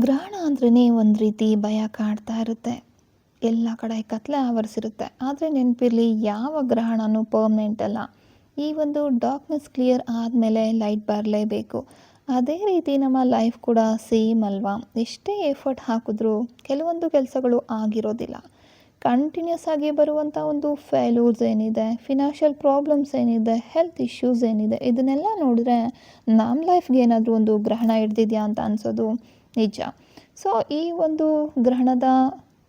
ಗ್ರಹಣ ಅಂದ್ರೇ ಒಂದು ರೀತಿ ಭಯ ಕಾಡ್ತಾ ಇರುತ್ತೆ. ಎಲ್ಲ ಕಡೆ ಕತ್ಲೆ ಆವರಿಸಿರುತ್ತೆ. ಆದರೆ ನೆನಪಿರಲಿ, ಯಾವ ಗ್ರಹಣನೂ ಪರ್ಮನೆಂಟ್ ಅಲ್ಲ. ಈ ಒಂದು ಡಾರ್ಕ್ನೆಸ್ ಕ್ಲಿಯರ್ ಆದಮೇಲೆ ಲೈಟ್ ಬರಲೇಬೇಕು. ಅದೇ ರೀತಿ ನಮ್ಮ ಲೈಫ್ ಕೂಡ ಸೇಮ್ ಅಲ್ವಾ? ಎಷ್ಟೇ ಎಫರ್ಟ್ ಹಾಕಿದ್ರೂ ಕೆಲವೊಂದು ಕೆಲಸಗಳು ಆಗಿರೋದಿಲ್ಲ. ಕಂಟಿನ್ಯೂಸ್ ಆಗಿ ಬರುವಂಥ ಒಂದು ಫೇಲ್ಯೂರ್ಸ್ ಏನಿದೆ, ಫಿನಾನ್ಷಿಯಲ್ ಪ್ರಾಬ್ಲಮ್ಸ್ ಏನಿದೆ, ಹೆಲ್ತ್ ಇಶ್ಯೂಸ್ ಏನಿದೆ, ಇದನ್ನೆಲ್ಲ ನೋಡಿದ್ರೆ ನಮ್ಮ ಲೈಫ್ಗೆ ಏನಾದರೂ ಒಂದು ಗ್ರಹಣ ಹಿಡ್ದಿದೆಯಾ ಅಂತ ಅನಿಸೋದು ನಿಜ. ಸೊ ಈ ಒಂದು ಗ್ರಹಣದ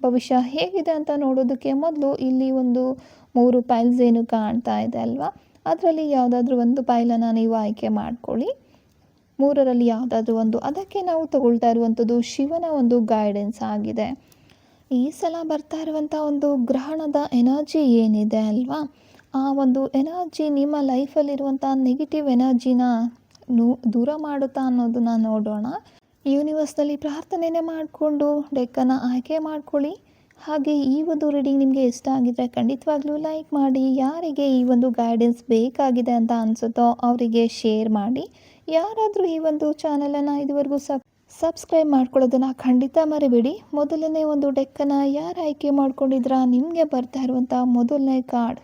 ಭವಿಷ್ಯ ಹೇಗಿದೆ ಅಂತ ನೋಡೋದಕ್ಕೆ ಮೊದಲು ಇಲ್ಲಿ ಒಂದು 3 ಪೈಲ್ಸ್ ಏನು ಕಾಣ್ತಾ ಇದೆ ಅಲ್ವಾ? ಅದರಲ್ಲಿ ಯಾವುದಾದ್ರೂ ಒಂದು ಪೈಲನ್ನು ನೀವು ಆಯ್ಕೆ ಮಾಡ್ಕೊಳ್ಳಿ. 3ರಲ್ಲಿ ಯಾವುದಾದ್ರೂ ಒಂದು. ಅದಕ್ಕೆ ನಾವು ತಗೊಳ್ತಾ ಇರುವಂಥದ್ದು ಶಿವನ ಒಂದು ಗೈಡೆನ್ಸ್ ಆಗಿದೆ. ಈ ಸಲ ಬರ್ತಾ ಇರುವಂಥ ಒಂದು ಗ್ರಹಣದ ಎನರ್ಜಿ ಏನಿದೆ ಅಲ್ವಾ, ಆ ಒಂದು ಎನರ್ಜಿ ನಿಮ್ಮ ಲೈಫಲ್ಲಿರುವಂಥ ನೆಗೆಟಿವ್ ಎನರ್ಜಿನ ದೂರ ಮಾಡುತ್ತಾ ಅನ್ನೋದನ್ನ ನೋಡೋಣ. ಯೂನಿವರ್ಸ್ನಲ್ಲಿ ಪ್ರಾರ್ಥನೆನೇ ಮಾಡಿಕೊಂಡು ಡೆಕ್ಕನ್ನು ಆಯ್ಕೆ ಮಾಡ್ಕೊಳ್ಳಿ. ಹಾಗೆ ಈ ಒಂದು ರೀಡಿಂಗ್ ನಿಮಗೆ ಇಷ್ಟ ಆಗಿದ್ದರೆ ಖಂಡಿತವಾಗ್ಲೂ ಲೈಕ್ ಮಾಡಿ. ಯಾರಿಗೆ ಈ ಒಂದು ಗೈಡೆನ್ಸ್ ಬೇಕಾಗಿದೆ ಅಂತ ಅನಿಸುತ್ತೋ ಅವರಿಗೆ ಶೇರ್ ಮಾಡಿ. ಯಾರಾದರೂ ಈ ಒಂದು ಚಾನಲನ್ನು ಇದುವರೆಗೂ ಸಬ್ಸ್ಕ್ರೈಬ್ ಮಾಡ್ಕೊಳ್ಳೋದನ್ನು ಖಂಡಿತ ಮರಿಬೇಡಿ. ಮೊದಲನೇ ಒಂದು ಡೆಕ್ಕನ್ನು ಯಾರು ಆಯ್ಕೆ ಮಾಡ್ಕೊಂಡಿದ್ರಾ, ನಿಮಗೆ ಬರ್ತಾ ಇರುವಂಥ ಮೊದಲನೇ ಕಾರ್ಡ್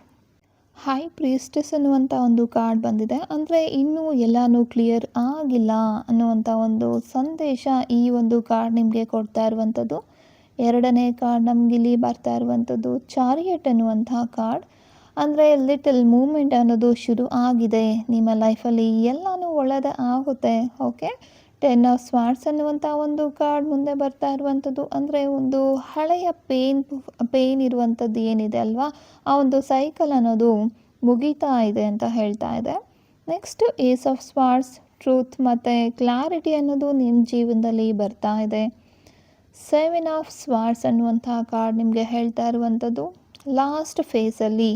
ಹೈ ಪ್ರೀಸ್ಟೆಸ್ ಅನ್ನುವಂಥ ಒಂದು ಕಾರ್ಡ್ ಬಂದಿದೆ. ಅಂದರೆ ಇನ್ನೂ ಎಲ್ಲನೂ ಕ್ಲಿಯರ್ ಆಗಿಲ್ಲ ಅನ್ನುವಂಥ ಒಂದು ಸಂದೇಶ ಈ ಒಂದು ಕಾರ್ಡ್ ನಿಮಗೆ ಕೊಡ್ತಾ ಇರುವಂಥದ್ದು. ಎರಡನೇ ಕಾರ್ಡ್ ನಮಗಿಲ್ಲಿ ಬರ್ತಾ ಇರುವಂಥದ್ದು ಚಾರಿಯಟ್ ಅನ್ನುವಂಥ ಕಾರ್ಡ್. ಅಂದರೆ ಲಿಟಲ್ ಮೂಮೆಂಟ್ ಅನ್ನೋದು ಶುರು ಆಗಿದೆ ನಿಮ್ಮ ಲೈಫಲ್ಲಿ, ಎಲ್ಲನೂ ಒಳ್ಳೆಯದೇ ಆಗುತ್ತೆ. ಓಕೆ, 10 ಆಫ್ ಸ್ವಾರ್ಡ್ಸ್ ಅನ್ನುವಂಥ ಒಂದು ಕಾರ್ಡ್ ಮುಂದೆ ಬರ್ತಾ ಇರುವಂಥದ್ದು. ಅಂದರೆ ಒಂದು ಹಳೆಯ ಪೇನ್ ಇರುವಂಥದ್ದು ಏನಿದೆ ಅಲ್ವಾ, ಆ ಒಂದು ಸೈಕಲ್ ಅನ್ನೋದು ಮುಗೀತಾ ಇದೆ ಅಂತ ಹೇಳ್ತಾ ಇದೆ. ನೆಕ್ಸ್ಟ್ ಏಸ್ ಆಫ್ ಸ್ವಾರ್ಡ್ಸ್, ಟ್ರೂತ್ ಮತ್ತು ಕ್ಲಾರಿಟಿ ಅನ್ನೋದು ನಿಮ್ಮ ಜೀವನದಲ್ಲಿ ಬರ್ತಾ ಇದೆ. 7 ಆಫ್ ಸ್ವಾರ್ಡ್ಸ್ ಅನ್ನುವಂಥ ಕಾರ್ಡ್ ನಿಮಗೆ ಹೇಳ್ತಾ ಇರುವಂಥದ್ದು ಲಾಸ್ಟ್ ಫೇಸಲ್ಲಿ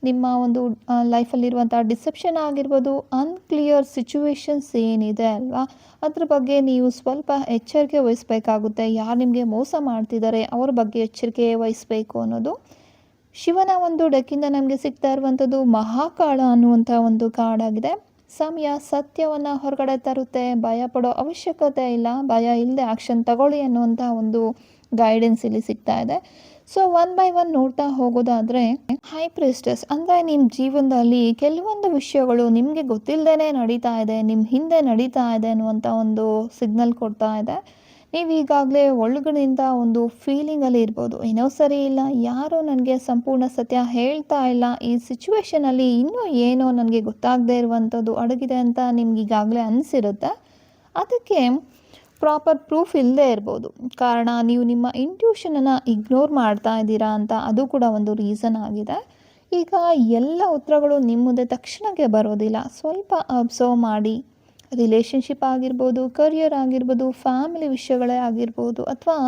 ನಿಮ್ಮ ಒಂದು ಲೈಫಲ್ಲಿರುವಂಥ ಡಿಸೆಪ್ಷನ್ ಆಗಿರ್ಬೋದು, ಅನ್ಕ್ಲಿಯರ್ ಸಿಚುವೇಶನ್ಸ್ ಏನಿದೆ ಅಲ್ವಾ, ಅದ್ರ ಬಗ್ಗೆ ನೀವು ಸ್ವಲ್ಪ ಎಚ್ಚರಿಕೆ ವಹಿಸಬೇಕಾಗುತ್ತೆ. ಯಾರು ನಿಮಗೆ ಮೋಸ ಮಾಡ್ತಿದ್ದಾರೆ ಅವ್ರ ಬಗ್ಗೆ ಎಚ್ಚರಿಕೆ ವಹಿಸಬೇಕು ಅನ್ನೋದು. ಶಿವನ ಒಂದು ಡೆಕ್ಕಿಂದ ನಮಗೆ ಸಿಗ್ತಾ ಇರುವಂಥದ್ದು ಮಹಾಕಾಳ ಅನ್ನುವಂಥ ಒಂದು ಕಾರ್ಡ್ ಆಗಿದೆ. ಸಮಯ ಸತ್ಯವನ್ನು ಹೊರಗಡೆ ತರುತ್ತೆ. ಭಯ ಪಡೋ ಅವಶ್ಯಕತೆ ಇಲ್ಲ, ಭಯ ಇಲ್ಲದೆ ಆ್ಯಕ್ಷನ್ ತಗೊಳ್ಳಿ ಅನ್ನುವಂಥ ಒಂದು ಗೈಡೆನ್ಸ್ ಇಲ್ಲಿ ಸಿಗ್ತಾ ಇದೆ. ಸೊ 1 ಬೈ 1 ನೋಡ್ತಾ ಹೋಗೋದಾದರೆ, ಹೈ ಪ್ರೀಸ್ಟೆಸ್ ಅಂದರೆ ನಿಮ್ಮ ಜೀವನದಲ್ಲಿ ಕೆಲವೊಂದು ವಿಷಯಗಳು ನಿಮಗೆ ಗೊತ್ತಿಲ್ಲದೇ ನಡೀತಾ ಇದೆ, ನಿಮ್ಮ ಹಿಂದೆ ನಡೀತಾ ಇದೆ ಅನ್ನುವಂಥ ಒಂದು ಸಿಗ್ನಲ್ ಕೊಡ್ತಾ ಇದೆ. ನೀವು ಈಗಾಗಲೇ ಒಳಗಡೆಯಿಂದ ಒಂದು ಫೀಲಿಂಗಲ್ಲಿ ಇರ್ಬೋದು, ಏನೋ ಸರಿ ಇಲ್ಲ, ಯಾರೋ ನನಗೆ ಸಂಪೂರ್ಣ ಸತ್ಯ ಹೇಳ್ತಾ ಇಲ್ಲ, ಈ ಸಿಚುವೇಷನಲ್ಲಿ ಇನ್ನೂ ಏನೋ ನನಗೆ ಗೊತ್ತಾಗದೇ ಇರುವಂಥದ್ದು ಅಡಗಿದೆ ಅಂತ ನಿಮ್ಗೆ ಈಗಾಗಲೇ ಅನಿಸಿರುತ್ತೆ. ಅದಕ್ಕೆ ಪ್ರಾಪರ್ ಪ್ರೂಫ್ ಇಲ್ಲದೆ ಇರ್ಬೋದು. ಕಾರಣ ನೀವು ನಿಮ್ಮ ಇಂಟ್ಯೂಷನನ್ನು ಇಗ್ನೋರ್ ಮಾಡ್ತಾ ಇದ್ದೀರಾ ಅಂತ, ಅದು ಕೂಡ ಒಂದು ರೀಸನ್ ಆಗಿದೆ. ಈಗ ಎಲ್ಲ ಉತ್ತರಗಳು ನಿಮ್ಮ ಮುಂದೆ ತಕ್ಷಣಕ್ಕೆ ಬರೋದಿಲ್ಲ. ಸ್ವಲ್ಪ ಅಬ್ಸರ್ವ್ ಮಾಡಿ. ರಿಲೇಷನ್ಶಿಪ್ ಆಗಿರ್ಬೋದು, ಕರಿಯರ್ ಆಗಿರ್ಬೋದು, ಫ್ಯಾಮಿಲಿ ವಿಷಯಗಳೇ ಆಗಿರ್ಬೋದು, ಅಥವಾ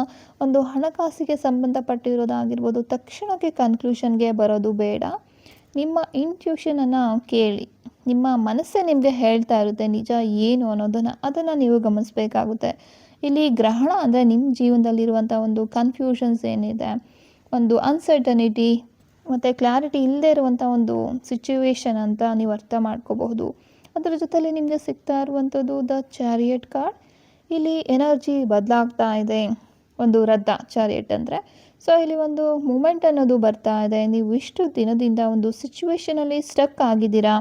ಒಂದು ಹಣಕಾಸಿಗೆ ಸಂಬಂಧಪಟ್ಟಿರೋದಾಗಿರ್ಬೋದು, ತಕ್ಷಣಕ್ಕೆ ಕನ್ಕ್ಲೂಷನ್ಗೆ ಬರೋದು ಬೇಡ. ನಿಮ್ಮ ಇಂಟ್ಯೂಷನನ್ನು ಕೇಳಿ. ನಿಮ್ಮ ಮನಸ್ಸೇ ನಿಮಗೆ ಹೇಳ್ತಾ ಇರುತ್ತೆ ನಿಜ ಏನು ಅನ್ನೋದನ್ನು, ಅದನ್ನು ನೀವು ಗಮನಿಸಬೇಕಾಗುತ್ತೆ. ಇಲ್ಲಿ ಗ್ರಹಣ ಅಂದರೆ ನಿಮ್ಮ ಜೀವನದಲ್ಲಿರುವಂಥ ಒಂದು ಕನ್ಫ್ಯೂಷನ್ಸ್ ಏನಿದೆ, ಒಂದು ಅನ್ಸರ್ಟನಿಟಿ ಮತ್ತು ಕ್ಲಾರಿಟಿ ಇಲ್ಲದೆ ಇರುವಂಥ ಒಂದು ಸಿಚುವೇಶನ್ ಅಂತ ನೀವು ಅರ್ಥ ಮಾಡ್ಕೋಬಹುದು. ಅದರ ಜೊತೆಲಿ ನಿಮಗೆ ಸಿಗ್ತಾ ಇರುವಂಥದ್ದು ದ ಚಾರಿಯಟ್ ಕಾರ್ಡ್. ಇಲ್ಲಿ ಎನರ್ಜಿ ಬದಲಾಗ್ತಾ ಇದೆ, ಒಂದು ರಥ ಚಾರಿಯಟ್ ಅಂದರೆ. ಸೊ ಇಲ್ಲಿ ಒಂದು ಮೂಮೆಂಟ್ ಅನ್ನೋದು ಬರ್ತಾ ಇದೆ. ನೀವು ಇಷ್ಟು ದಿನದಿಂದ ಒಂದು ಸಿಚುವೇಷನಲ್ಲಿ ಸ್ಟಕ್ ಆಗಿದ್ದೀರಾ,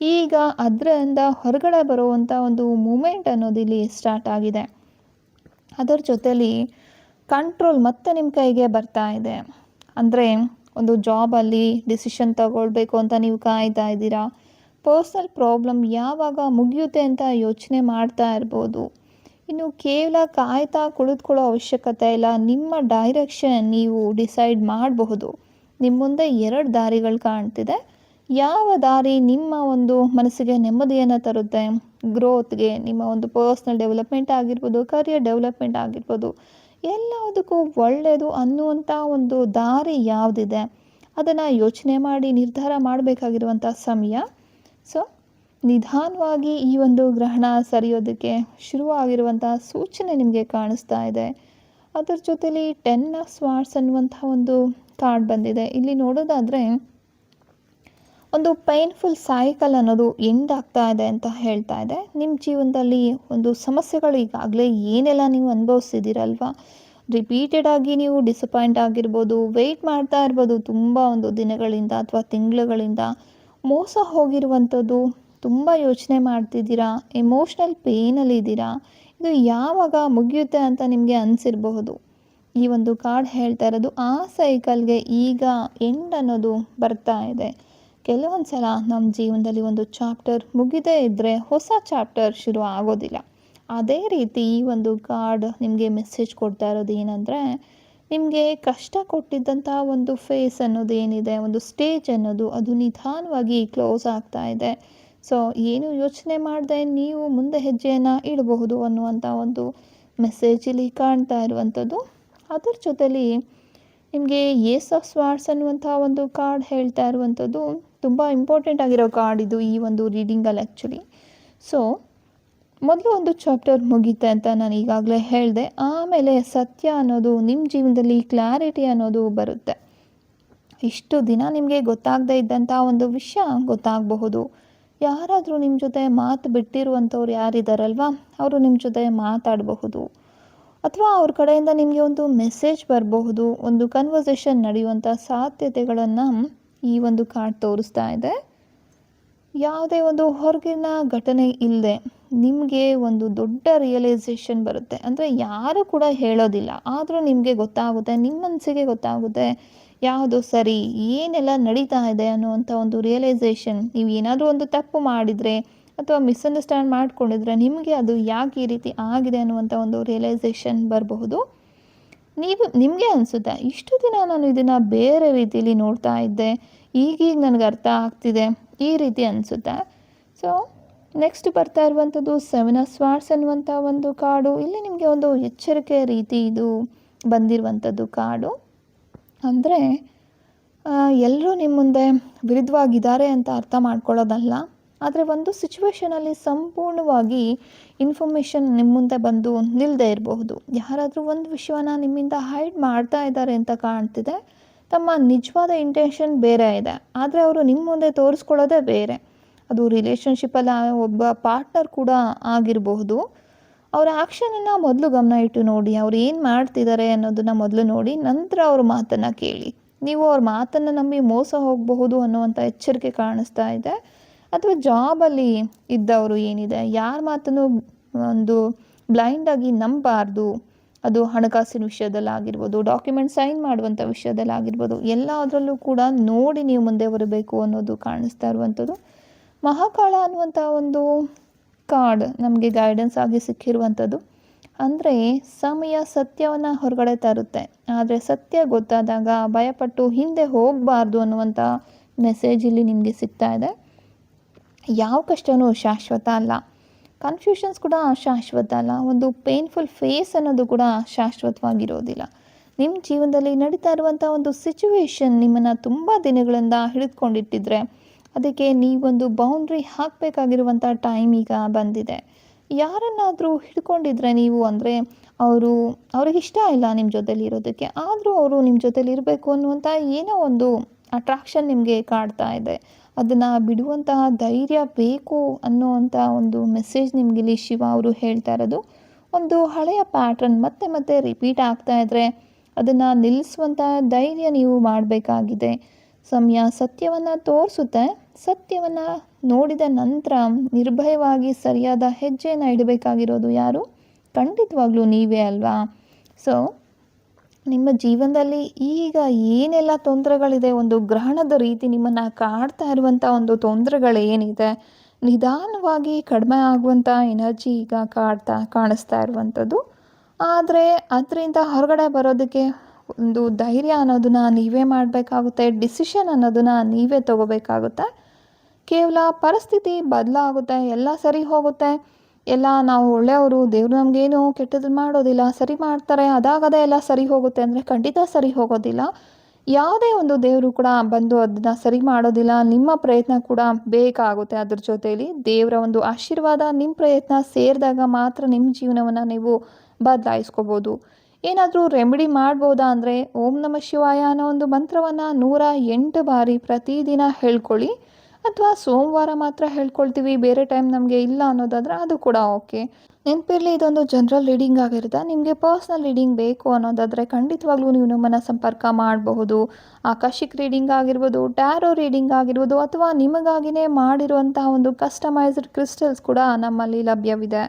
ಈಗ ಅದರಿಂದ ಹೊರಗಡೆ ಬರುವಂಥ ಒಂದು ಮೂಮೆಂಟ್ ಅನ್ನೋದು ಇಲ್ಲಿ ಸ್ಟಾರ್ಟ್ ಆಗಿದೆ. ಅದರ ಜೊತೆಲಿ ಕಂಟ್ರೋಲ್ ಮತ್ತೆ ನಿಮ್ಮ ಕೈಗೆ ಬರ್ತಾ ಇದೆ. ಅಂದರೆ ಒಂದು ಜಾಬಲ್ಲಿ ಡಿಸಿಷನ್ ತಗೊಳ್ಬೇಕು ಅಂತ ನೀವು ಕಾಯ್ತಾ ಇದ್ದೀರಾ. ಪರ್ಸ್ನಲ್ ಪ್ರಾಬ್ಲಮ್ ಯಾವಾಗ ಮುಗಿಯುತ್ತೆ ಅಂತ ಯೋಚನೆ ಮಾಡ್ತಾ ಇರ್ಬೋದು. ಇನ್ನು ಕೇವಲ ಕಾಯ್ತಾ ಕುಳಿತುಕೊಳ್ಳೋ ಅವಶ್ಯಕತೆ ಇಲ್ಲ, ನಿಮ್ಮ ಡೈರೆಕ್ಷನ್ ನೀವು ಡಿಸೈಡ್ ಮಾಡಬಹುದು. ನಿಮ್ಮ ಮುಂದೆ 2 ದಾರಿಗಳು ಕಾಣ್ತಿದೆ. ಯಾವ ದಾರಿ ನಿಮ್ಮ ಒಂದು ಮನಸ್ಸಿಗೆ ನೆಮ್ಮದಿಯನ್ನು ತರುತ್ತೆ, ಗ್ರೋತ್ಗೆ, ನಿಮ್ಮ ಒಂದು ಪರ್ಸ್ನಲ್ ಡೆವಲಪ್ಮೆಂಟ್ ಆಗಿರ್ಬೋದು, ಕರಿಯರ್ ಡೆವಲಪ್ಮೆಂಟ್ ಆಗಿರ್ಬೋದು, ಎಲ್ಲದಕ್ಕೂ ಒಳ್ಳೆಯದು ಅನ್ನುವಂಥ ಒಂದು ದಾರಿ ಯಾವುದಿದೆ ಅದನ್ನು ಯೋಚನೆ ಮಾಡಿ ನಿರ್ಧಾರ ಮಾಡಬೇಕಾಗಿರುವಂಥ ಸಮಯ. ಸೊ ನಿಧಾನವಾಗಿ ಈ ಒಂದು ಗ್ರಹಣ ಸರಿಯೋದಕ್ಕೆ ಶುರುವಾಗಿರುವಂಥ ಸೂಚನೆ ನಿಮಗೆ ಕಾಣಿಸ್ತಾ ಇದೆ. ಅದರ ಜೊತೆಲಿ 10 ಆಫ್ ಸ್ವಾರ್ಡ್ಸ್ ಅನ್ನುವಂಥ ಒಂದು ಕಾರ್ಡ್ ಬಂದಿದೆ. ಇಲ್ಲಿ ನೋಡೋದಾದರೆ ಒಂದು ಪೈನ್ಫುಲ್ ಸೈಕಲ್ ಅನ್ನೋದು ಎಂಡ್ ಆಗ್ತಾ ಇದೆ ಅಂತ ಹೇಳ್ತಾ ಇದೆ. ನಿಮ್ಮ ಜೀವನದಲ್ಲಿ ಒಂದು ಸಮಸ್ಯೆಗಳು ಈಗಾಗಲೇ ಏನೆಲ್ಲ ನೀವು ಅನುಭವಿಸಿದ್ದೀರಲ್ವಾ, ರಿಪೀಟೆಡ್ ಆಗಿ ನೀವು ಡಿಸಪಾಯಿಂಟ್ ಆಗಿರ್ಬೋದು, ವೆಯ್ಟ್ ಮಾಡ್ತಾ ಇರ್ಬೋದು ತುಂಬ ಒಂದು ದಿನಗಳಿಂದ ಅಥವಾ ತಿಂಗಳುಗಳಿಂದ, ಮೋಸ ಹೋಗಿರುವಂಥದ್ದು, ತುಂಬ ಯೋಚನೆ ಮಾಡ್ತಿದ್ದೀರಾ, ಎಮೋಷ್ನಲ್ ಪೇನಲ್ಲಿದ್ದೀರಾ, ಇದು ಯಾವಾಗ ಮುಗಿಯುತ್ತೆ ಅಂತ ನಿಮಗೆ ಅನಿಸಿರಬಹುದು. ಈ ಒಂದು ಕಾರ್ಡ್ ಹೇಳ್ತಾ ಇರೋದು ಆ ಸೈಕಲ್ಗೆ ಈಗ ಎಂಡ್ ಅನ್ನೋದು ಬರ್ತಾ ಇದೆ. ಕೆಲವೊಂದು ಸಲ ನಮ್ಮ ಜೀವನದಲ್ಲಿ ಒಂದು ಚಾಪ್ಟರ್ ಮುಗಿದೇ ಇದ್ದರೆ ಹೊಸ ಚಾಪ್ಟರ್ ಶುರು ಆಗೋದಿಲ್ಲ. ಅದೇ ರೀತಿ ಈ ಒಂದು ಕಾರ್ಡ್ ನಿಮಗೆ ಮೆಸೇಜ್ ಕೊಡ್ತಾ ಇರೋದು ಏನಂದರೆ, ನಿಮಗೆ ಕಷ್ಟ ಕೊಟ್ಟಿದ್ದಂಥ ಒಂದು ಫೇಸ್ ಅನ್ನೋದು ಏನಿದೆ, ಒಂದು ಸ್ಟೇಜ್ ಅನ್ನೋದು ಅದು ನಿಧಾನವಾಗಿ ಕ್ಲೋಸ್ ಆಗ್ತಾ ಇದೆ. ಸೊ ಏನು ಯೋಚನೆ ಮಾಡದೆ ನೀವು ಮುಂದೆ ಹೆಜ್ಜೆಯನ್ನು ಇಡಬಹುದು ಅನ್ನುವಂಥ ಒಂದು ಮೆಸೇಜ್ ಇಲ್ಲಿ ಕಾಣ್ತಾ ಇರುವಂಥದ್ದು. ಅದ್ರ ಜೊತೆಲಿ ನಿಮಗೆ ಏಸ್ ಆಫ್ ಸ್ವಾರ್ಡ್ಸ್ ಅನ್ನುವಂಥ ಒಂದು ಕಾರ್ಡ್ ಹೇಳ್ತಾ ಇರುವಂಥದ್ದು ತುಂಬ ಇಂಪಾರ್ಟೆಂಟ್ ಆಗಿರೋ ಕಾರ್ಡ್ ಇದು ಈ ಒಂದು ರೀಡಿಂಗಲ್ಲಿ ಆ್ಯಕ್ಚುಲಿ. ಸೊ ಮೊದಲು ಒಂದು ಚಾಪ್ಟರ್ ಮುಗೀತೆ ಅಂತ ನಾನು ಈಗಾಗಲೇ ಹೇಳಿದೆ. ಆಮೇಲೆ ಸತ್ಯ ಅನ್ನೋದು ನಿಮ್ಮ ಜೀವನದಲ್ಲಿ ಕ್ಲಾರಿಟಿ ಅನ್ನೋದು ಬರುತ್ತೆ. ಇಷ್ಟು ದಿನ ನಿಮಗೆ ಗೊತ್ತಾಗದೇ ಇದ್ದಂಥ ಒಂದು ವಿಷಯ ಗೊತ್ತಾಗಬಹುದು. ಯಾರಾದರೂ ನಿಮ್ಮ ಜೊತೆ ಮಾತು ಬಿಟ್ಟಿರುವಂಥವ್ರು ಯಾರಿದ್ದಾರಲ್ವ, ಅವರು ನಿಮ್ಮ ಜೊತೆ ಮಾತಾಡಬಹುದು, ಅಥವಾ ಅವ್ರ ಕಡೆಯಿಂದ ನಿಮಗೆ ಒಂದು ಮೆಸೇಜ್ ಬರಬಹುದು. ಒಂದು ಕನ್ವರ್ಸೇಷನ್ ನಡೆಯುವಂಥ ಸಾಧ್ಯತೆಗಳನ್ನು ಈ ಒಂದು ಕಾರ್ಡ್ ತೋರಿಸ್ತಾ ಇದೆ. ಯಾವುದೇ ಒಂದು ಹೊರಗಿನ ಘಟನೆ ಇಲ್ಲದೆ ನಿಮಗೆ ಒಂದು ದೊಡ್ಡ ರಿಯಲೈಸೇಷನ್ ಬರುತ್ತೆ. ಅಂದರೆ ಯಾರು ಕೂಡ ಹೇಳೋದಿಲ್ಲ, ಆದರೂ ನಿಮಗೆ ಗೊತ್ತಾಗುತ್ತೆ, ನಿಮ್ಮ ಮನಸ್ಸಿಗೆ ಗೊತ್ತಾಗುತ್ತೆ ಯಾವುದು ಸರಿ, ಏನೆಲ್ಲ ನಡೀತಾ ಇದೆ ಅನ್ನುವಂಥ ಒಂದು ರಿಯಲೈಸೇಷನ್. ನೀವು ಏನಾದರೂ ಒಂದು ತಪ್ಪು ಮಾಡಿದರೆ ಅಥವಾ ಮಿಸ್ಅಂಡರ್ಸ್ಟ್ಯಾಂಡ್ ಮಾಡ್ಕೊಂಡಿದ್ರೆ ನಿಮಗೆ ಅದು ಯಾಕೆ ಈ ರೀತಿ ಆಗಿದೆ ಅನ್ನುವಂಥ ಒಂದು ರಿಯಲೈಸೇಷನ್ ಬರಬಹುದು. ನಿಮಗೆ ಅನಿಸುತ್ತೆ, ಇಷ್ಟು ದಿನ ನಾನು ಇದನ್ನು ಬೇರೆ ರೀತಿಯಲ್ಲಿ ನೋಡ್ತಾ ಇದ್ದೆ, ಈಗೀಗ ನನಗೆ ಅರ್ಥ ಆಗ್ತಿದೆ, ಈ ರೀತಿ ಅನಿಸುತ್ತೆ. ಸೊ ನೆಕ್ಸ್ಟ್ ಬರ್ತಾ ಇರುವಂಥದ್ದು 7 ಆಫ್ ಸ್ವಾರ್ಡ್ಸ್ ಅನ್ನುವಂಥ ಒಂದು ಕಾರ್ಡು. ಇಲ್ಲಿ ನಿಮಗೆ ಒಂದು ಎಚ್ಚರಿಕೆ ರೀತಿ ಇದು ಬಂದಿರುವಂಥದ್ದು ಕಾರ್ಡು. ಅಂದರೆ ಎಲ್ಲರೂ ನಿಮ್ಮ ಮುಂದೆ ವಿರುದ್ಧವಾಗಿದ್ದಾರೆ ಅಂತ ಅರ್ಥ ಮಾಡ್ಕೊಳ್ಳೋದಲ್ಲ, ಆದರೆ ಒಂದು ಸಿಚುವೇಷನಲ್ಲಿ ಸಂಪೂರ್ಣವಾಗಿ ಇನ್ಫಾರ್ಮೇಷನ್ ನಿಮ್ಮ ಮುಂದೆ ಬಂದು ನಿಲ್ಲದೆ ಇರಬಹುದು. ಯಾರಾದರೂ ಒಂದು ವಿಷಯವನ್ನು ನಿಮ್ಮಿಂದ ಹೈಡ್ ಮಾಡ್ತಾ ಇದ್ದಾರೆ ಅಂತ ಕಾಣ್ತಿದೆ. ತಮ್ಮ ನಿಜವಾದ ಇಂಟೆನ್ಷನ್ ಬೇರೆ ಇದೆ, ಆದರೆ ಅವರು ನಿಮ್ಮ ಮುಂದೆ ತೋರಿಸ್ಕೊಳ್ಳೋದೇ ಬೇರೆ. ಅದು ರಿಲೇಷನ್ಶಿಪ್ಪಲ್ಲಿ ಒಬ್ಬ ಪಾರ್ಟ್ನರ್ ಕೂಡ ಆಗಿರಬಹುದು. ಅವರ ಆ್ಯಕ್ಷನನ್ನು ಮೊದಲು ಗಮನ ಇಟ್ಟು ನೋಡಿ, ಅವ್ರು ಏನು ಮಾಡ್ತಿದ್ದಾರೆ ಅನ್ನೋದನ್ನು ಮೊದಲು ನೋಡಿ, ನಂತರ ಅವ್ರ ಮಾತನ್ನು ಕೇಳಿ. ನೀವು ಅವ್ರ ಮಾತನ್ನು ನಂಬಿ ಮೋಸ ಹೋಗಬಹುದು ಅನ್ನುವಂಥ ಎಚ್ಚರಿಕೆ ಕಾಣಿಸ್ತಾ ಇದೆ. ಅಥವಾ ಜಾಬಲ್ಲಿ ಇದ್ದವರು ಏನಿದೆ, ಯಾರ ಮಾತನ್ನು ಒಂದು ಬ್ಲೈಂಡಾಗಿ ನಂಬಬಾರ್ದು. ಅದು ಹಣಕಾಸಿನ ವಿಷಯದಲ್ಲಾಗಿರ್ಬೋದು, ಡಾಕ್ಯುಮೆಂಟ್ ಸೈನ್ ಮಾಡುವಂಥ ವಿಷಯದಲ್ಲಾಗಿರ್ಬೋದು, ಎಲ್ಲದರಲ್ಲೂ ಕೂಡ ನೋಡಿ ನೀವು ಮುಂದೆ ಬರಬೇಕು ಅನ್ನೋದು ಕಾಣಿಸ್ತಾ ಇರುವಂಥದ್ದು. ಮಹಾಕಾಳ ಅನ್ನುವಂಥ ಒಂದು ಕಾರ್ಡ್ ನಮಗೆ ಗೈಡೆನ್ಸ್ ಆಗಿ ಸಿಕ್ಕಿರುವಂಥದ್ದು. ಅಂದರೆ ಸಮಯ ಸತ್ಯವನ್ನು ಹೊರಗಡೆ ತರುತ್ತೆ, ಆದರೆ ಸತ್ಯ ಗೊತ್ತಾದಾಗ ಭಯಪಟ್ಟು ಹಿಂದೆ ಹೋಗಬಾರ್ದು ಅನ್ನುವಂಥ ಮೆಸೇಜ್ ಇಲ್ಲಿ ನಿಮಗೆ ಸಿಗ್ತಾ ಇದೆ. ಯಾವ ಕಷ್ಟವೂ ಶಾಶ್ವತ ಅಲ್ಲ, ಕನ್ಫ್ಯೂಷನ್ಸ್ ಕೂಡ ಶಾಶ್ವತ ಅಲ್ಲ, ಒಂದು ಪೇನ್ಫುಲ್ ಫೇಸ್ ಅನ್ನೋದು ಕೂಡ ಶಾಶ್ವತವಾಗಿರೋದಿಲ್ಲ. ನಿಮ್ಮ ಜೀವನದಲ್ಲಿ ನಡೀತಾ ಇರುವಂಥ ಒಂದು ಸಿಚುವೇಶನ್ ನಿಮ್ಮನ್ನು ತುಂಬ ದಿನಗಳಿಂದ ಹಿಡಿದುಕೊಂಡಿಟ್ಟಿದ್ರೆ ಅದಕ್ಕೆ ನೀವೊಂದು ಬೌಂಡ್ರಿ ಹಾಕಬೇಕಾಗಿರುವಂಥ ಟೈಮ್ ಈಗ ಬಂದಿದೆ. ಯಾರನ್ನಾದರೂ ಹಿಡ್ಕೊಂಡಿದ್ರೆ ನೀವು, ಅಂದರೆ ಅವ್ರಿಗೆ ಇಷ್ಟ ಇಲ್ಲ ನಿಮ್ಮ ಜೊತೇಲಿ ಇರೋದಕ್ಕೆ, ಆದರೂ ಅವರು ನಿಮ್ಮ ಜೊತೇಲಿ ಇರಬೇಕು ಅನ್ನುವಂಥ ಏನೋ ಒಂದು ಅಟ್ರಾಕ್ಷನ್ ನಿಮಗೆ ಕಾಡ್ತಾ ಇದೆ. ಅದನ್ನು ಬಿಡುವಂತಹ ಧೈರ್ಯ ಬೇಕು ಅನ್ನೋವಂಥ ಒಂದು ಮೆಸೇಜ್ ನಿಮಗಿಲ್ಲಿ ಶಿವ ಅವರು ಹೇಳ್ತಾ ಇರೋದು. ಒಂದು ಹಳೆಯ ಪ್ಯಾಟ್ರನ್ ಮತ್ತೆ ಮತ್ತೆ ರಿಪೀಟ್ ಆಗ್ತಾ ಇದ್ದರೆ ಅದನ್ನು ನಿಲ್ಲಿಸುವಂಥ ಧೈರ್ಯ ನೀವು ಮಾಡಬೇಕಾಗಿದೆ. ಸಮಯ ಸತ್ಯವನ್ನು ತೋರಿಸುತ್ತೆ. ಸತ್ಯವನ್ನು ನೋಡಿದ ನಂತರ ನಿರ್ಭಯವಾಗಿ ಸರಿಯಾದ ಹೆಜ್ಜೆಯನ್ನು ಇಡಬೇಕಾಗಿರೋದು ಯಾರು? ಖಂಡಿತವಾಗ್ಲೂ ನೀವೇ ಅಲ್ವಾ? ಸೊ ನಿಮ್ಮ ಜೀವನದಲ್ಲಿ ಈಗ ಏನೆಲ್ಲ ತೊಂದರೆಗಳಿದೆ, ಒಂದು ಗ್ರಹಣದ ರೀತಿ ನಿಮ್ಮನ್ನು ಕಾಡ್ತಾ ಇರುವಂಥ ಒಂದು ತೊಂದರೆಗಳೇನಿದೆ, ನಿಧಾನವಾಗಿ ಕಡಿಮೆ ಆಗುವಂಥ ಎನರ್ಜಿ ಈಗ ಕಾಣಿಸ್ತಾ ಇರುವಂಥದ್ದು. ಆದರೆ ಅದರಿಂದ ಹೊರಗಡೆ ಬರೋದಕ್ಕೆ ಒಂದು ಧೈರ್ಯ ಅನ್ನೋದನ್ನು ನೀವೇ ಮಾಡಬೇಕಾಗುತ್ತೆ. ಡಿಸಿಷನ್ ಅನ್ನೋದನ್ನು ನೀವೇ ತಗೋಬೇಕಾಗುತ್ತೆ. ಕೇವಲ ಪರಿಸ್ಥಿತಿ ಬದಲಾಗುತ್ತೆ, ಎಲ್ಲ ಸರಿ ಹೋಗುತ್ತೆ, ಎಲ್ಲ ನಾವು ಒಳ್ಳೆಯವರು, ದೇವರು ನಮಗೇನು ಕೆಟ್ಟದ್ದು ಮಾಡೋದಿಲ್ಲ, ಸರಿ ಮಾಡ್ತಾರೆ, ಅದಾಗದೇ ಎಲ್ಲ ಸರಿ ಹೋಗುತ್ತೆ ಅಂದರೆ ಖಂಡಿತ ಸರಿ ಹೋಗೋದಿಲ್ಲ. ಯಾವುದೇ ಒಂದು ದೇವರು ಕೂಡ ಬಂದು ಅದನ್ನು ಸರಿ ಮಾಡೋದಿಲ್ಲ. ನಿಮ್ಮ ಪ್ರಯತ್ನ ಕೂಡ ಬೇಕಾಗುತ್ತೆ. ಅದ್ರ ಜೊತೆಯಲ್ಲಿ ದೇವರ ಒಂದು ಆಶೀರ್ವಾದ ನಿಮ್ಮ ಪ್ರಯತ್ನ ಸೇರಿದಾಗ ಮಾತ್ರ ನಿಮ್ಮ ಜೀವನವನ್ನು ನೀವು ಬದಲಾಯಿಸ್ಕೋಬೋದು. ಏನಾದರೂ ರೆಮಿಡಿ ಮಾಡ್ಬೋದಾ ಅಂದರೆ ಓಂ ನಮಃ ಶಿವಾಯ ಅನ್ನೋ ಒಂದು ಮಂತ್ರವನ್ನು 108 ಬಾರಿ ಪ್ರತಿದಿನ ಹೇಳ್ಕೊಳ್ಳಿ. ಅಥವಾ ಸೋಮವಾರ ಮಾತ್ರ ಹೇಳ್ಕೊಳ್ತೀವಿ, ಬೇರೆ ಟೈಮ್ ನಮಗೆ ಇಲ್ಲ ಅನ್ನೋದಾದರೆ ಅದು ಕೂಡ ಓಕೆ. ನೆನಪಿರಲಿ, ಇದೊಂದು ಜನರಲ್ ರೀಡಿಂಗ್ ಆಗಿರುತ್ತೆ. ನಿಮಗೆ ಪರ್ಸ್ನಲ್ ರೀಡಿಂಗ್ ಬೇಕು ಅನ್ನೋದಾದರೆ ಖಂಡಿತವಾಗ್ಲೂ ನೀವು ನಮ್ಮನ್ನು ಸಂಪರ್ಕ ಮಾಡಬಹುದು. ಆಕಾಶಿಕ್ ರೀಡಿಂಗ್ ಆಗಿರ್ಬೋದು, ಟ್ಯಾರೋ ರೀಡಿಂಗ್ ಆಗಿರ್ಬೋದು, ಅಥವಾ ನಿಮಗಾಗಿಯೇ ಮಾಡಿರುವಂತಹ ಒಂದು ಕಸ್ಟಮೈಸ್ಡ್ ಕ್ರಿಸ್ಟಲ್ಸ್ ಕೂಡ ನಮ್ಮಲ್ಲಿ ಲಭ್ಯವಿದೆ.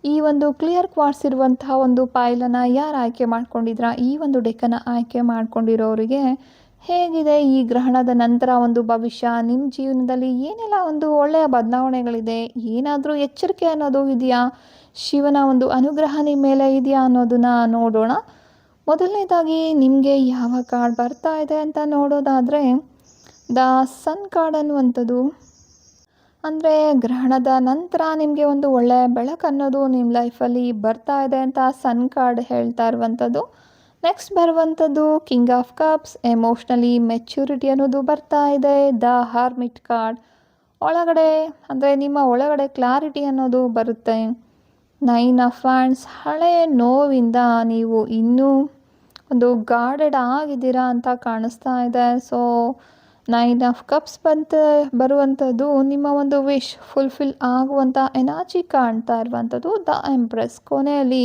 ಈ ಒಂದು ಕ್ಲಿಯರ್ ಕ್ವಾರ್ಟ್ಸ್ ಇರುವಂತಹ ಒಂದು ಪಾಯ್ಲನ್ನು ಯಾರು ಆಯ್ಕೆ ಮಾಡ್ಕೊಂಡಿದ್ರಾ, ಈ ಒಂದು ಡೆಕ್ಕನ್ನು ಆಯ್ಕೆ ಮಾಡ್ಕೊಂಡಿರೋರಿಗೆ ಹೇಗಿದೆ ಈ ಗ್ರಹಣದ ನಂತರ ಒಂದು ಭವಿಷ್ಯ, ನಿಮ್ಮ ಜೀವನದಲ್ಲಿ ಏನೆಲ್ಲ ಒಂದು ಒಳ್ಳೆಯ ಬದಲಾವಣೆಗಳಿದೆ, ಏನಾದರೂ ಎಚ್ಚರಿಕೆ ಅನ್ನೋದು ಇದೆಯಾ, ಶಿವನ ಒಂದು ಅನುಗ್ರಹ ನಿಮ್ಮ ಮೇಲೆ ಇದೆಯಾ ಅನ್ನೋದನ್ನ ನೋಡೋಣ. ಮೊದಲನೇದಾಗಿ ನಿಮಗೆ ಯಾವ ಕಾರ್ಡ್ ಬರ್ತಾ ಇದೆ ಅಂತ ನೋಡೋದಾದರೆ, ದ ಸನ್ ಕಾರ್ಡ್ ಅನ್ನುವಂಥದ್ದು, ಅಂದರೆ ಗ್ರಹಣದ ನಂತರ ನಿಮಗೆ ಒಂದು ಒಳ್ಳೆಯ ಬೆಳಕು ಅನ್ನೋದು ನಿಮ್ಮ ಲೈಫಲ್ಲಿ ಬರ್ತಾ ಇದೆ ಅಂತ ಸನ್ ಕಾರ್ಡ್ ಹೇಳ್ತಾ ಇರುವಂಥದ್ದು. ನೆಕ್ಸ್ಟ್ ಬರುವಂಥದ್ದು king of cups, emotionally maturity ಅನ್ನೋದು ಬರ್ತಾ ಇದೆ. ದ ಹಾರ್ಮಿಟ್ ಕಾರ್ಡ್, ಒಳಗಡೆ ಅಂದರೆ ನಿಮ್ಮ ಒಳಗಡೆ ಕ್ಲಾರಿಟಿ ಅನ್ನೋದು ಬರುತ್ತೆ. ನೈನ್ ಆಫ್ ವ್ಯಾಂಡ್ಸ್, ಹಳೆಯ ನೋವಿಂದ ನೀವು ಇನ್ನೂ ಒಂದು ಗಾರ್ಡೆಡ್ ಆಗಿದ್ದೀರಾ ಅಂತ ಕಾಣಿಸ್ತಾ ಇದೆ. ಸೊ ನೈನ್ ಆಫ್ ಕಪ್ಸ್ ಬರುವಂಥದ್ದು ನಿಮ್ಮ ಒಂದು ವಿಶ್ ಫುಲ್ಫಿಲ್ ಆಗುವಂಥ ಎನರ್ಜಿ ಕಾಣ್ತಾ ಇರುವಂಥದ್ದು. ದ ಎಂಪ್ರೆಸ್, ಕೊನೆಯಲ್ಲಿ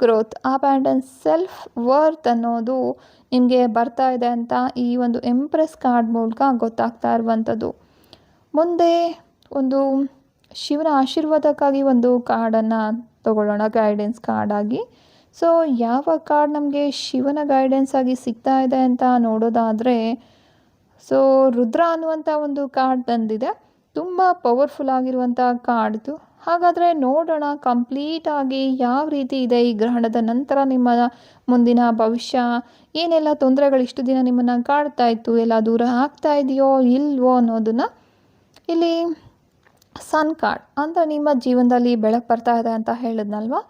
ಗ್ರೋತ್, ಅಬ್ಯಾಂಡೆನ್ಸ್, ಸೆಲ್ಫ್ ವರ್ತ್ ಅನ್ನೋದು ನಿಮಗೆ ಬರ್ತಾ ಇದೆ ಅಂತ ಈ ಒಂದು ಎಂಪ್ರೆಸ್ ಕಾರ್ಡ್ ಮೂಲಕ ಗೊತ್ತಾಗ್ತಾ ಇರುವಂಥದ್ದು. ಮುಂದೆ ಒಂದು ಶಿವನ ಆಶೀರ್ವಾದಕ್ಕಾಗಿ ಒಂದು ಕಾರ್ಡನ್ನು ತಗೊಳ್ಳೋಣ ಗೈಡೆನ್ಸ್ ಕಾರ್ಡ್ ಆಗಿ. ಸೊ ಯಾವ ಕಾರ್ಡ್ ನಮಗೆ ಶಿವನ ಗೈಡೆನ್ಸ್ ಆಗಿ ಸಿಗ್ತಾ ಇದೆ ಅಂತ ನೋಡೋದಾದರೆ, ಸೊ ರುದ್ರ ಅನ್ನುವಂಥ ಒಂದು ಕಾರ್ಡ್ ಬಂದಿದೆ. ತುಂಬ ಪವರ್ಫುಲ್ ಆಗಿರುವಂಥ ಕಾರ್ಡ್ ಇದು. ಹಾಗಾದರೆ ನೋಡೋಣ ಕಂಪ್ಲೀಟಾಗಿ ಯಾವ ರೀತಿ ಇದೆ ಈ ಗ್ರಹಣದ ನಂತರ ನಿಮ್ಮ ಮುಂದಿನ ಭವಿಷ್ಯ, ಏನೆಲ್ಲ ತೊಂದರೆಗಳು ಇಷ್ಟು ದಿನ ನಿಮ್ಮನ್ನು ಕಾಡ್ತಾ ಇತ್ತು, ಎಲ್ಲ ದೂರ ಆಗ್ತಾ ಇದೆಯೋ ಇಲ್ವೋ ಅನ್ನೋದನ್ನು. ಇಲ್ಲಿ ಸನ್ ಕಾರ್ಡ್ ಅಂದರೆ ನಿಮ್ಮ ಜೀವನದಲ್ಲಿ ಬೆಳಕು ಬರ್ತಾ ಇದೆ ಅಂತ ಹೇಳಿದ್ನಲ್ವ.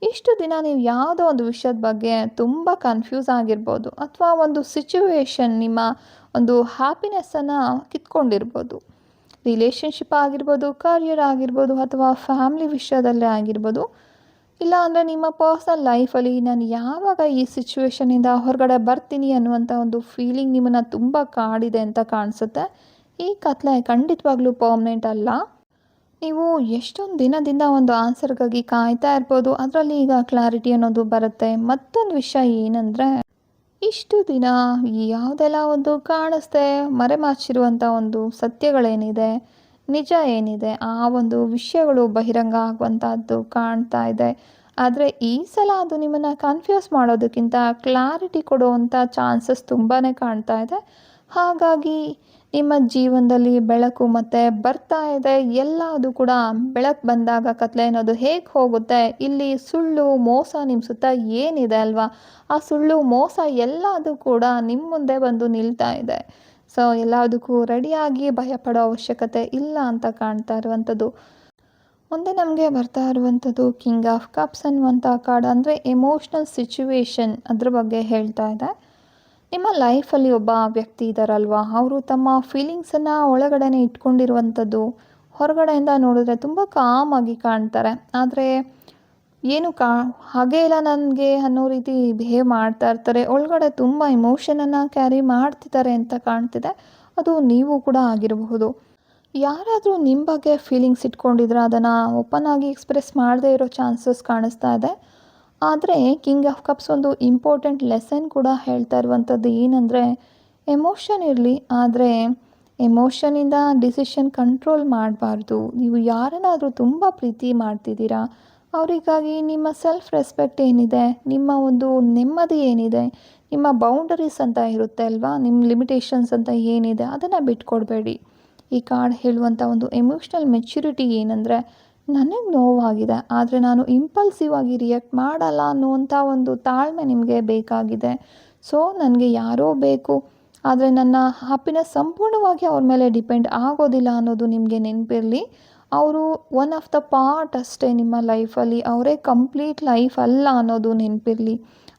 ಇಷ್ಟು ದಿನ ನೀವು ಯಾವುದೋ ಒಂದು ವಿಷಯದ ಬಗ್ಗೆ ತುಂಬ ಕನ್ಫ್ಯೂಸ್ ಆಗಿರ್ಬೋದು, ಅಥವಾ ಒಂದು ಸಿಚುವೇಶನ್ ನಿಮ್ಮ ಒಂದು ಹ್ಯಾಪಿನೆಸ್ಸನ್ನು ಕಿತ್ಕೊಂಡಿರ್ಬೋದು. ರಿಲೇಷನ್ಶಿಪ್ ಆಗಿರ್ಬೋದು, ಕರಿಯರ್ ಆಗಿರ್ಬೋದು, ಅಥವಾ ಫ್ಯಾಮ್ಲಿ ವಿಷಯದಲ್ಲೇ ಆಗಿರ್ಬೋದು. ಇಲ್ಲ ಅಂದರೆ ನಿಮ್ಮ ಪರ್ಸ್ನಲ್ ಲೈಫಲ್ಲಿ ನಾನು ಯಾವಾಗ ಈ ಸಿಚುವೇಶನಿಂದ ಹೊರಗಡೆ ಬರ್ತೀನಿ ಅನ್ನುವಂಥ ಒಂದು ಫೀಲಿಂಗ್ ನಿಮ್ಮನ್ನು ತುಂಬ ಕಾಡಿದೆ ಅಂತ ಕಾಣಿಸುತ್ತೆ. ಈ ಕತ್ಲೆ ಖಂಡಿತವಾಗ್ಲೂ ಪರ್ಮನೆಂಟ್ ಅಲ್ಲ. ನೀವು ಎಷ್ಟೊಂದು ದಿನದಿಂದ ಒಂದು ಆನ್ಸರ್ಗಾಗಿ ಕಾಯ್ತಾ ಇರ್ಬೋದು, ಅದರಲ್ಲಿ ಈಗ ಕ್ಲಾರಿಟಿ ಅನ್ನೋದು ಬರುತ್ತೆ. ಮತ್ತೊಂದು ವಿಷಯ ಏನಂದರೆ, ಇಷ್ಟು ದಿನ ಯಾವುದೆಲ್ಲ ಒಂದು ಕಾಣಿಸ್ದೆ ಮರೆಮಾಚಿರುವಂಥ ಒಂದು ಸತ್ಯಗಳೇನಿದೆ, ನಿಜ ಏನಿದೆ, ಆ ಒಂದು ವಿಷಯಗಳು ಬಹಿರಂಗ ಆಗುವಂಥದ್ದು ಕಾಣ್ತಾ ಇದೆ. ಆದರೆ ಈ ಸಲ ಅದು ನಿಮ್ಮನ್ನು ಕನ್ಫ್ಯೂಸ್ ಮಾಡೋದಕ್ಕಿಂತ ಕ್ಲಾರಿಟಿ ಕೊಡುವಂಥ ಚಾನ್ಸಸ್ ತುಂಬಾ ಕಾಣ್ತಾ ಇದೆ. ಹಾಗಾಗಿ ನಿಮ್ಮ ಜೀವನದಲ್ಲಿ ಬೆಳಕು ಮತ್ತೆ ಬರ್ತಾ ಇದೆ. ಎಲ್ಲದು ಕೂಡ ಬೆಳಕು ಬಂದಾಗ ಕತ್ಲೆ ಅನ್ನೋದು ಹೇಗೆ ಹೋಗುತ್ತೆ, ಇಲ್ಲಿ ಸುಳ್ಳು ಮೋಸ ನಿಮ್ಮ ಸುತ್ತ ಏನಿದೆ ಅಲ್ವಾ, ಆ ಸುಳ್ಳು ಮೋಸ ಎಲ್ಲದು ಕೂಡ ನಿಮ್ಮ ಮುಂದೆ ಬಂದು ನಿಲ್ತಾ ಇದೆ. ಸೊ ಎಲ್ಲದಕ್ಕೂ ರೆಡಿಯಾಗಿ ಭಯಪಡೋ ಅವಶ್ಯಕತೆ ಇಲ್ಲ ಅಂತ ಕಾಣ್ತಾ ಇರುವಂಥದ್ದು. ಮುಂದೆ ನಮಗೆ ಬರ್ತಾ ಇರುವಂಥದ್ದು ಕಿಂಗ್ ಆಫ್ ಕಪ್ಸ್ ಅನ್ನುವಂಥ ಕಾರ್ಡ್, ಅಂದರೆ ಎಮೋಷ್ನಲ್ ಸಿಚುವೇಶನ್ ಅದ್ರ ಬಗ್ಗೆ ಹೇಳ್ತಾ ಇದೆ. ನಿಮ್ಮ ಲೈಫಲ್ಲಿ ಒಬ್ಬ ವ್ಯಕ್ತಿ ಇದ್ದಾರಲ್ವ, ಅವರು ತಮ್ಮ ಫೀಲಿಂಗ್ಸನ್ನು ಒಳಗಡೆನೆ ಇಟ್ಕೊಂಡಿರುವಂಥದ್ದು. ಹೊರಗಡೆಯಿಂದ ನೋಡಿದ್ರೆ ತುಂಬ ಕಾಮಾಗಿ ಕಾಣ್ತಾರೆ, ಆದರೆ ಏನು ಹಾಗೇ ಇಲ್ಲ ನನಗೆ ಅನ್ನೋ ರೀತಿ ಬಿಹೇವ್ ಮಾಡ್ತಾ ಇರ್ತಾರೆ. ಒಳಗಡೆ ತುಂಬ ಇಮೋಷನನ್ನು ಕ್ಯಾರಿ ಮಾಡ್ತಿದ್ದಾರೆ ಅಂತ ಕಾಣ್ತಿದೆ. ಅದು ನೀವು ಕೂಡ ಆಗಿರಬಹುದು. ಯಾರಾದರೂ ನಿಮ್ಮ ಬಗ್ಗೆ ಫೀಲಿಂಗ್ಸ್ ಇಟ್ಕೊಂಡಿದ್ರೆ ಅದನ್ನು ಓಪನ್ ಆಗಿ ಎಕ್ಸ್ಪ್ರೆಸ್ ಮಾಡದೇ ಇರೋ ಚಾನ್ಸಸ್ ಕಾಣಿಸ್ತಾ ಇದೆ. ಆದರೆ ಕಿಂಗ್ ಆಫ್ ಕಪ್ಸ್ ಒಂದು ಇಂಪಾರ್ಟೆಂಟ್ ಲೆಸನ್ ಕೂಡ ಹೇಳ್ತಾ ಇರುವಂಥದ್ದು ಏನಂದರೆ, ಎಮೋಷನ್ ಇರಲಿ, ಆದರೆ ಎಮೋಷನಿಂದ ಡಿಸಿಷನ್ ಕಂಟ್ರೋಲ್ ಮಾಡಬಾರ್ದು. ನೀವು ಯಾರನ್ನಾದರೂ ತುಂಬ ಪ್ರೀತಿ ಮಾಡ್ತಿದ್ದೀರಾ, ಅವರಿಗಾಗಿ ನಿಮ್ಮ ಸೆಲ್ಫ್ ರೆಸ್ಪೆಕ್ಟ್ ಏನಿದೆ, ನಿಮ್ಮ ಒಂದು ನೆಮ್ಮದಿ ಏನಿದೆ, ನಿಮ್ಮ ಬೌಂಡರೀಸ್ ಅಂತ ಇರುತ್ತೆ ಅಲ್ವಾ, ನಿಮ್ಮ ಲಿಮಿಟೇಷನ್ಸ್ ಅಂತ ಏನಿದೆ ಅದನ್ನು ಬಿಟ್ಕೊಡ್ಬೇಡಿ. ಈ ಕಾರ್ಡ್ ಹೇಳುವಂಥ ಒಂದು ಎಮೋಷ್ನಲ್ ಮೆಚ್ಯೂರಿಟಿ ಏನಂದರೆ, ನನಗೆ ನೋವಾಗಿದೆ ಆದರೆ ನಾನು ಇಂಪಲ್ಸಿವ್ ಆಗಿ ರಿಯಾಕ್ಟ್ ಮಾಡಲ್ಲ ಅನ್ನುವಂಥ ಒಂದು ತಾಳ್ಮೆ ನಿಮಗೆ ಬೇಕಾಗಿದೆ. ಸೊ ನನಗೆ ಯಾರೋ ಬೇಕು, ಆದರೆ ನನ್ನ ಹ್ಯಾಪಿನೆಸ್ ಸಂಪೂರ್ಣವಾಗಿ ಅವ್ರ ಮೇಲೆ ಡಿಪೆಂಡ್ ಆಗೋದಿಲ್ಲ ಅನ್ನೋದು ನಿಮಗೆ ನೆನಪಿರಲಿ. ಅವರು ಒನ್ ಆಫ್ ದ ಪಾರ್ಟ್ ಅಷ್ಟೇ ನಿಮ್ಮ ಲೈಫಲ್ಲಿ, ಅವರೇ ಕಂಪ್ಲೀಟ್ ಲೈಫ್ ಅಲ್ಲ ಅನ್ನೋದು ನೆನಪಿರಲಿ.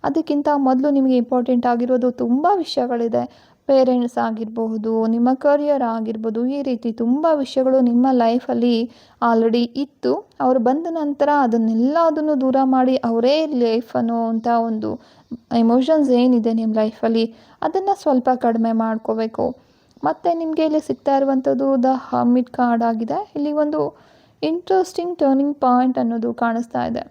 ಅದಕ್ಕಿಂತ ಮೊದಲು ನಿಮಗೆ ಇಂಪಾರ್ಟೆಂಟ್ ಆಗಿರೋದು ತುಂಬ ವಿಷಯಗಳಿದೆ. ಪೇರೆಂಟ್ಸ್ ಆಗಿರಬಹುದು, ನಿಮ್ಮ ಕರಿಯರ್ ಆಗಿರ್ಬೋದು, ಈ ರೀತಿ ತುಂಬ ವಿಷಯಗಳು ನಿಮ್ಮ ಲೈಫಲ್ಲಿ ಆಲ್ರೆಡಿ ಇತ್ತು. ಅವರು ಬಂದ ನಂತರ ಅದನ್ನೆಲ್ಲದನ್ನು ದೂರ ಮಾಡಿ ಅವರೇ ಲೈಫ್ ಅನ್ನೋವಂಥ ಒಂದು ಎಮೋಷನ್ಸ್ ಏನಿದೆ ನಿಮ್ಮ ಲೈಫಲ್ಲಿ ಅದನ್ನು ಸ್ವಲ್ಪ ಕಡಿಮೆ ಮಾಡ್ಕೋಬೇಕು. ಮತ್ತು ನಿಮಗೆ ಇಲ್ಲಿ ಸಿಗ್ತಾ ಇರುವಂಥದ್ದು ದ ಹರ್ಮಿಟ್ ಕಾರ್ಡ್ ಆಗಿದೆ. ಇಲ್ಲಿ ಒಂದು ಇಂಟ್ರೆಸ್ಟಿಂಗ್ ಟರ್ನಿಂಗ್ ಪಾಯಿಂಟ್ ಅನ್ನೋದು ಕಾಣಿಸ್ತಾ ಇದೆ.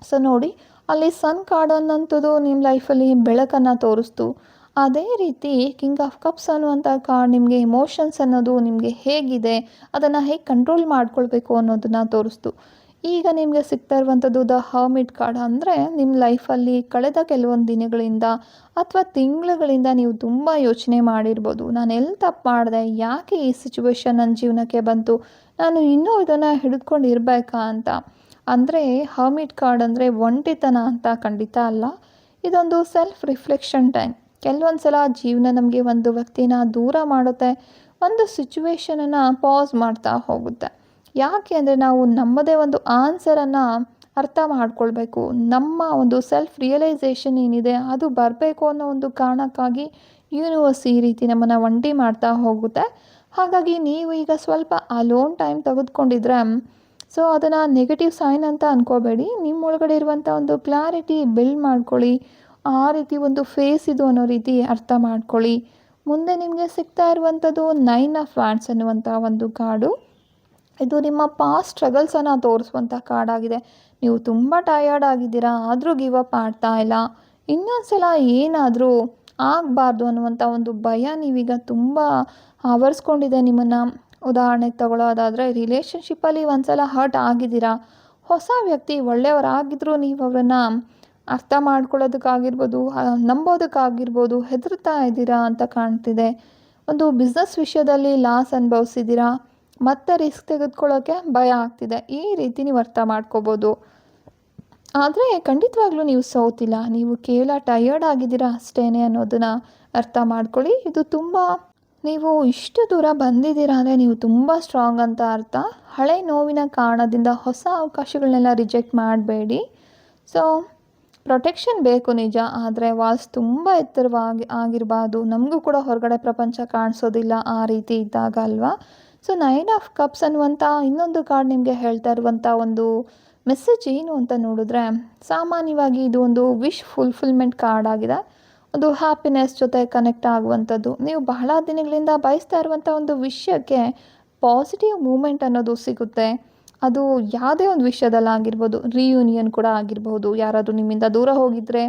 ಸೊ ನೋಡಿ, ಅಲ್ಲಿ ಸನ್ ಕಾರ್ಡ್ ಅನ್ನೋಂಥದ್ದು ನಿಮ್ಮ ಲೈಫಲ್ಲಿ ಬೆಳಕನ್ನು ತೋರಿಸ್ತು. ಅದೇ ರೀತಿ ಕಿಂಗ್ ಆಫ್ ಕಪ್ಸ್ ಅನ್ನುವಂಥ ಕಾರ್ಡ್ ನಿಮಗೆ ಇಮೋಷನ್ಸ್ ಅನ್ನೋದು ನಿಮಗೆ ಹೇಗಿದೆ, ಅದನ್ನು ಹೇಗೆ ಕಂಟ್ರೋಲ್ ಮಾಡ್ಕೊಳ್ಬೇಕು ಅನ್ನೋದನ್ನು ತೋರಿಸ್ತು. ಈಗ ನಿಮಗೆ ಸಿಗ್ತಾ ಇರುವಂಥದ್ದು ದ ಹರ್ಮಿಟ್ ಕಾರ್ಡ್ ಅಂದರೆ ನಿಮ್ಮ ಲೈಫಲ್ಲಿ ಕಳೆದ ಕೆಲವೊಂದು ದಿನಗಳಿಂದ ಅಥವಾ ತಿಂಗಳುಗಳಿಂದ ನೀವು ತುಂಬ ಯೋಚನೆ ಮಾಡಿರ್ಬೋದು. ನಾನು ಎಲ್ಲಿ ತಪ್ಪು ಮಾಡಿದೆ, ಯಾಕೆ ಈ ಸಿಚುವೇಶನ್ ನನ್ನ ಜೀವನಕ್ಕೆ ಬಂತು, ನಾನು ಇನ್ನೂ ಇದನ್ನು ಹಿಡಿದುಕೊಂಡು ಇರಬೇಕಾ ಅಂತ. ಅಂದರೆ ಹರ್ಮಿಟ್ ಕಾರ್ಡ್ ಅಂದರೆ ಒಂಟಿತನ ಅಂತ ಖಂಡಿತ ಅಲ್ಲ. ಇದೊಂದು ಸೆಲ್ಫ್ ರಿಫ್ಲೆಕ್ಷನ್ ಟೈಮ್. ಕೆಲವೊಂದು ಸಲ ಜೀವನ ನಮಗೆ ಒಂದು ವ್ಯಕ್ತಿನ ದೂರ ಮಾಡುತ್ತೆ, ಒಂದು ಸಿಚುವೇಶನನ್ನು ಪಾಸ್ ಮಾಡ್ತಾ ಹೋಗುತ್ತೆ. ಯಾಕೆ ಅಂದರೆ ನಾವು ನಮ್ಮದೇ ಒಂದು ಆನ್ಸರನ್ನು ಅರ್ಥ ಮಾಡ್ಕೊಳ್ಬೇಕು. ನಮ್ಮ ಒಂದು ಸೆಲ್ಫ್ ರಿಯಲೈಸೇಷನ್ ಏನಿದೆ ಅದು ಬರಬೇಕು ಅನ್ನೋ ಒಂದು ಕಾರಣಕ್ಕಾಗಿ ಯೂನಿವರ್ಸ್ ಈ ರೀತಿ ನಮ್ಮನ್ನು ಒಂಟಿ ಮಾಡ್ತಾ ಹೋಗುತ್ತೆ. ಹಾಗಾಗಿ ನೀವು ಈಗ ಸ್ವಲ್ಪ ಅಲೋನ್ ಟೈಮ್ ತೆಗೆದುಕೊಂಡಿದ್ರೆ ಸೊ ಅದನ್ನು ನೆಗೆಟಿವ್ ಸೈನ್ ಅಂತ ಅಂದ್ಕೋಬೇಡಿ. ನಿಮ್ಮೊಳಗಡೆ ಇರುವಂಥ ಒಂದು ಕ್ಲಾರಿಟಿ ಬಿಲ್ಡ್ ಮಾಡ್ಕೊಳ್ಳಿ. ಆ ರೀತಿ ಒಂದು ಫೇಸ್ ಇದು ಅನ್ನೋ ರೀತಿ ಅರ್ಥ ಮಾಡ್ಕೊಳ್ಳಿ. ಮುಂದೆ ನಿಮಗೆ ಸಿಗ್ತಾ ಇರುವಂಥದ್ದು 9 ಆಫ್ ವ್ಯಾಂಡ್ಸ್ ಅನ್ನುವಂಥ ಒಂದು ಕಾರ್ಡು. ಇದು ನಿಮ್ಮ ಪಾಸ್ಟ್ ಸ್ಟ್ರಗಲ್ಸನ್ನು ತೋರಿಸುವಂಥ ಕಾರ್ಡ್ ಆಗಿದೆ. ನೀವು ತುಂಬ ಟಯರ್ಡ್ ಆಗಿದ್ದೀರಾ, ಆದರೂ ಗಿವ್ ಅಪ್ ಮಾಡ್ತಾ ಇಲ್ಲ. ಇನ್ನೊಂದು ಸಲ ಏನಾದರೂ ಆಗಬಾರ್ದು ಅನ್ನುವಂಥ ಒಂದು ಭಯ ನೀವೀಗ ತುಂಬ ಆವರಿಸ್ಕೊಂಡಿದೆ ನಿಮ್ಮನ್ನು. ಉದಾಹರಣೆಗೆ ತಗೊಳ್ಳೋದಾದರೆ ರಿಲೇಷನ್ಶಿಪ್ಪಲ್ಲಿ ಒಂದು ಸಲ ಹರ್ಟ್ ಆಗಿದ್ದೀರಾ. ಹೊಸ ವ್ಯಕ್ತಿ ಒಳ್ಳೆಯವರಾಗಿದ್ದರೂ ನೀವು ಅವರನ್ನು ಅರ್ಥ ಮಾಡ್ಕೊಳ್ಳೋದಕ್ಕಾಗಿರ್ಬೋದು, ನಂಬೋದಕ್ಕಾಗಿರ್ಬೋದು ಹೆದರ್ತಾ ಇದ್ದೀರಾ ಅಂತ ಕಾಣ್ತಿದೆ. ಒಂದು ಬಿಸ್ನೆಸ್ ವಿಷಯದಲ್ಲಿ ಲಾಸ್ ಅನುಭವಿಸಿದ್ದೀರಾ, ಮತ್ತೆ ರಿಸ್ಕ್ ತೆಗೆದುಕೊಳ್ಳೋಕ್ಕೆ ಭಯ ಆಗ್ತಿದೆ. ಈ ರೀತಿ ನೀವು ಅರ್ಥ ಮಾಡ್ಕೋಬೋದು. ಆದರೆ ಖಂಡಿತವಾಗ್ಲೂ ನೀವು ಸೋತಿಲ್ಲ, ನೀವು ಕೇವಲ ಟಯರ್ಡ್ ಆಗಿದ್ದೀರಾ ಅಷ್ಟೇ ಅನ್ನೋದನ್ನು ಅರ್ಥ ಮಾಡ್ಕೊಳ್ಳಿ. ಇದು ತುಂಬ ನೀವು ಇಷ್ಟು ದೂರ ಬಂದಿದ್ದೀರಾ ಅಂದರೆ ನೀವು ತುಂಬ ಸ್ಟ್ರಾಂಗ್ ಅಂತ ಅರ್ಥ. ಹಳೆ ನೋವಿನ ಕಾರಣದಿಂದ ಹೊಸ ಅವಕಾಶಗಳನ್ನೆಲ್ಲ ರಿಜೆಕ್ಟ್ ಮಾಡಬೇಡಿ. ಸೊ ಪ್ರೊಟೆಕ್ಷನ್ ಬೇಕು ನಿಜ, ಆದರೆ ವಾಲ್ಸ್ ತುಂಬ ಎತ್ತರವಾಗಿ ಆಗಿರಬಾರ್ದು. ನಮಗೂ ಕೂಡ ಹೊರಗಡೆ ಪ್ರಪಂಚ ಕಾಣಿಸೋದಿಲ್ಲ ಆ ರೀತಿ ಇದ್ದಾಗ ಅಲ್ವಾ. ಸೊ 9 ಆಫ್ ಕಪ್ಸ್ ಅನ್ನುವಂಥ ಇನ್ನೊಂದು ಕಾರ್ಡ್ ನಿಮಗೆ ಹೇಳ್ತಾ ಇರುವಂಥ ಒಂದು ಮೆಸೇಜ್ ಏನು ಅಂತ ನೋಡಿದ್ರೆ, ಸಾಮಾನ್ಯವಾಗಿ ಇದು ಒಂದು ವಿಶ್ ಫುಲ್ಫಿಲ್ಮೆಂಟ್ ಕಾರ್ಡ್ ಆಗಿದೆ. ಒಂದು ಹ್ಯಾಪಿನೆಸ್ ಜೊತೆ ಕನೆಕ್ಟ್ ಆಗುವಂಥದ್ದು. ನೀವು ಬಹಳ ದಿನಗಳಿಂದ ಬಯಸ್ತಾ ಇರುವಂಥ ಒಂದು ವಿಷಯಕ್ಕೆ ಪಾಸಿಟಿವ್ ಮೂಮೆಂಟ್ ಅನ್ನೋದು ಸಿಗುತ್ತೆ. ಅದು ಯಾವುದೇ ಒಂದು ವಿಷಯದಲ್ಲಾಗಿರ್ಬೋದು, ರಿಯೂನಿಯನ್ ಕೂಡ ಆಗಿರ್ಬೋದು, ಯಾರಾದರೂ ನಿಮ್ಮಿಂದ ದೂರ ಹೋಗಿದ್ದರೆ,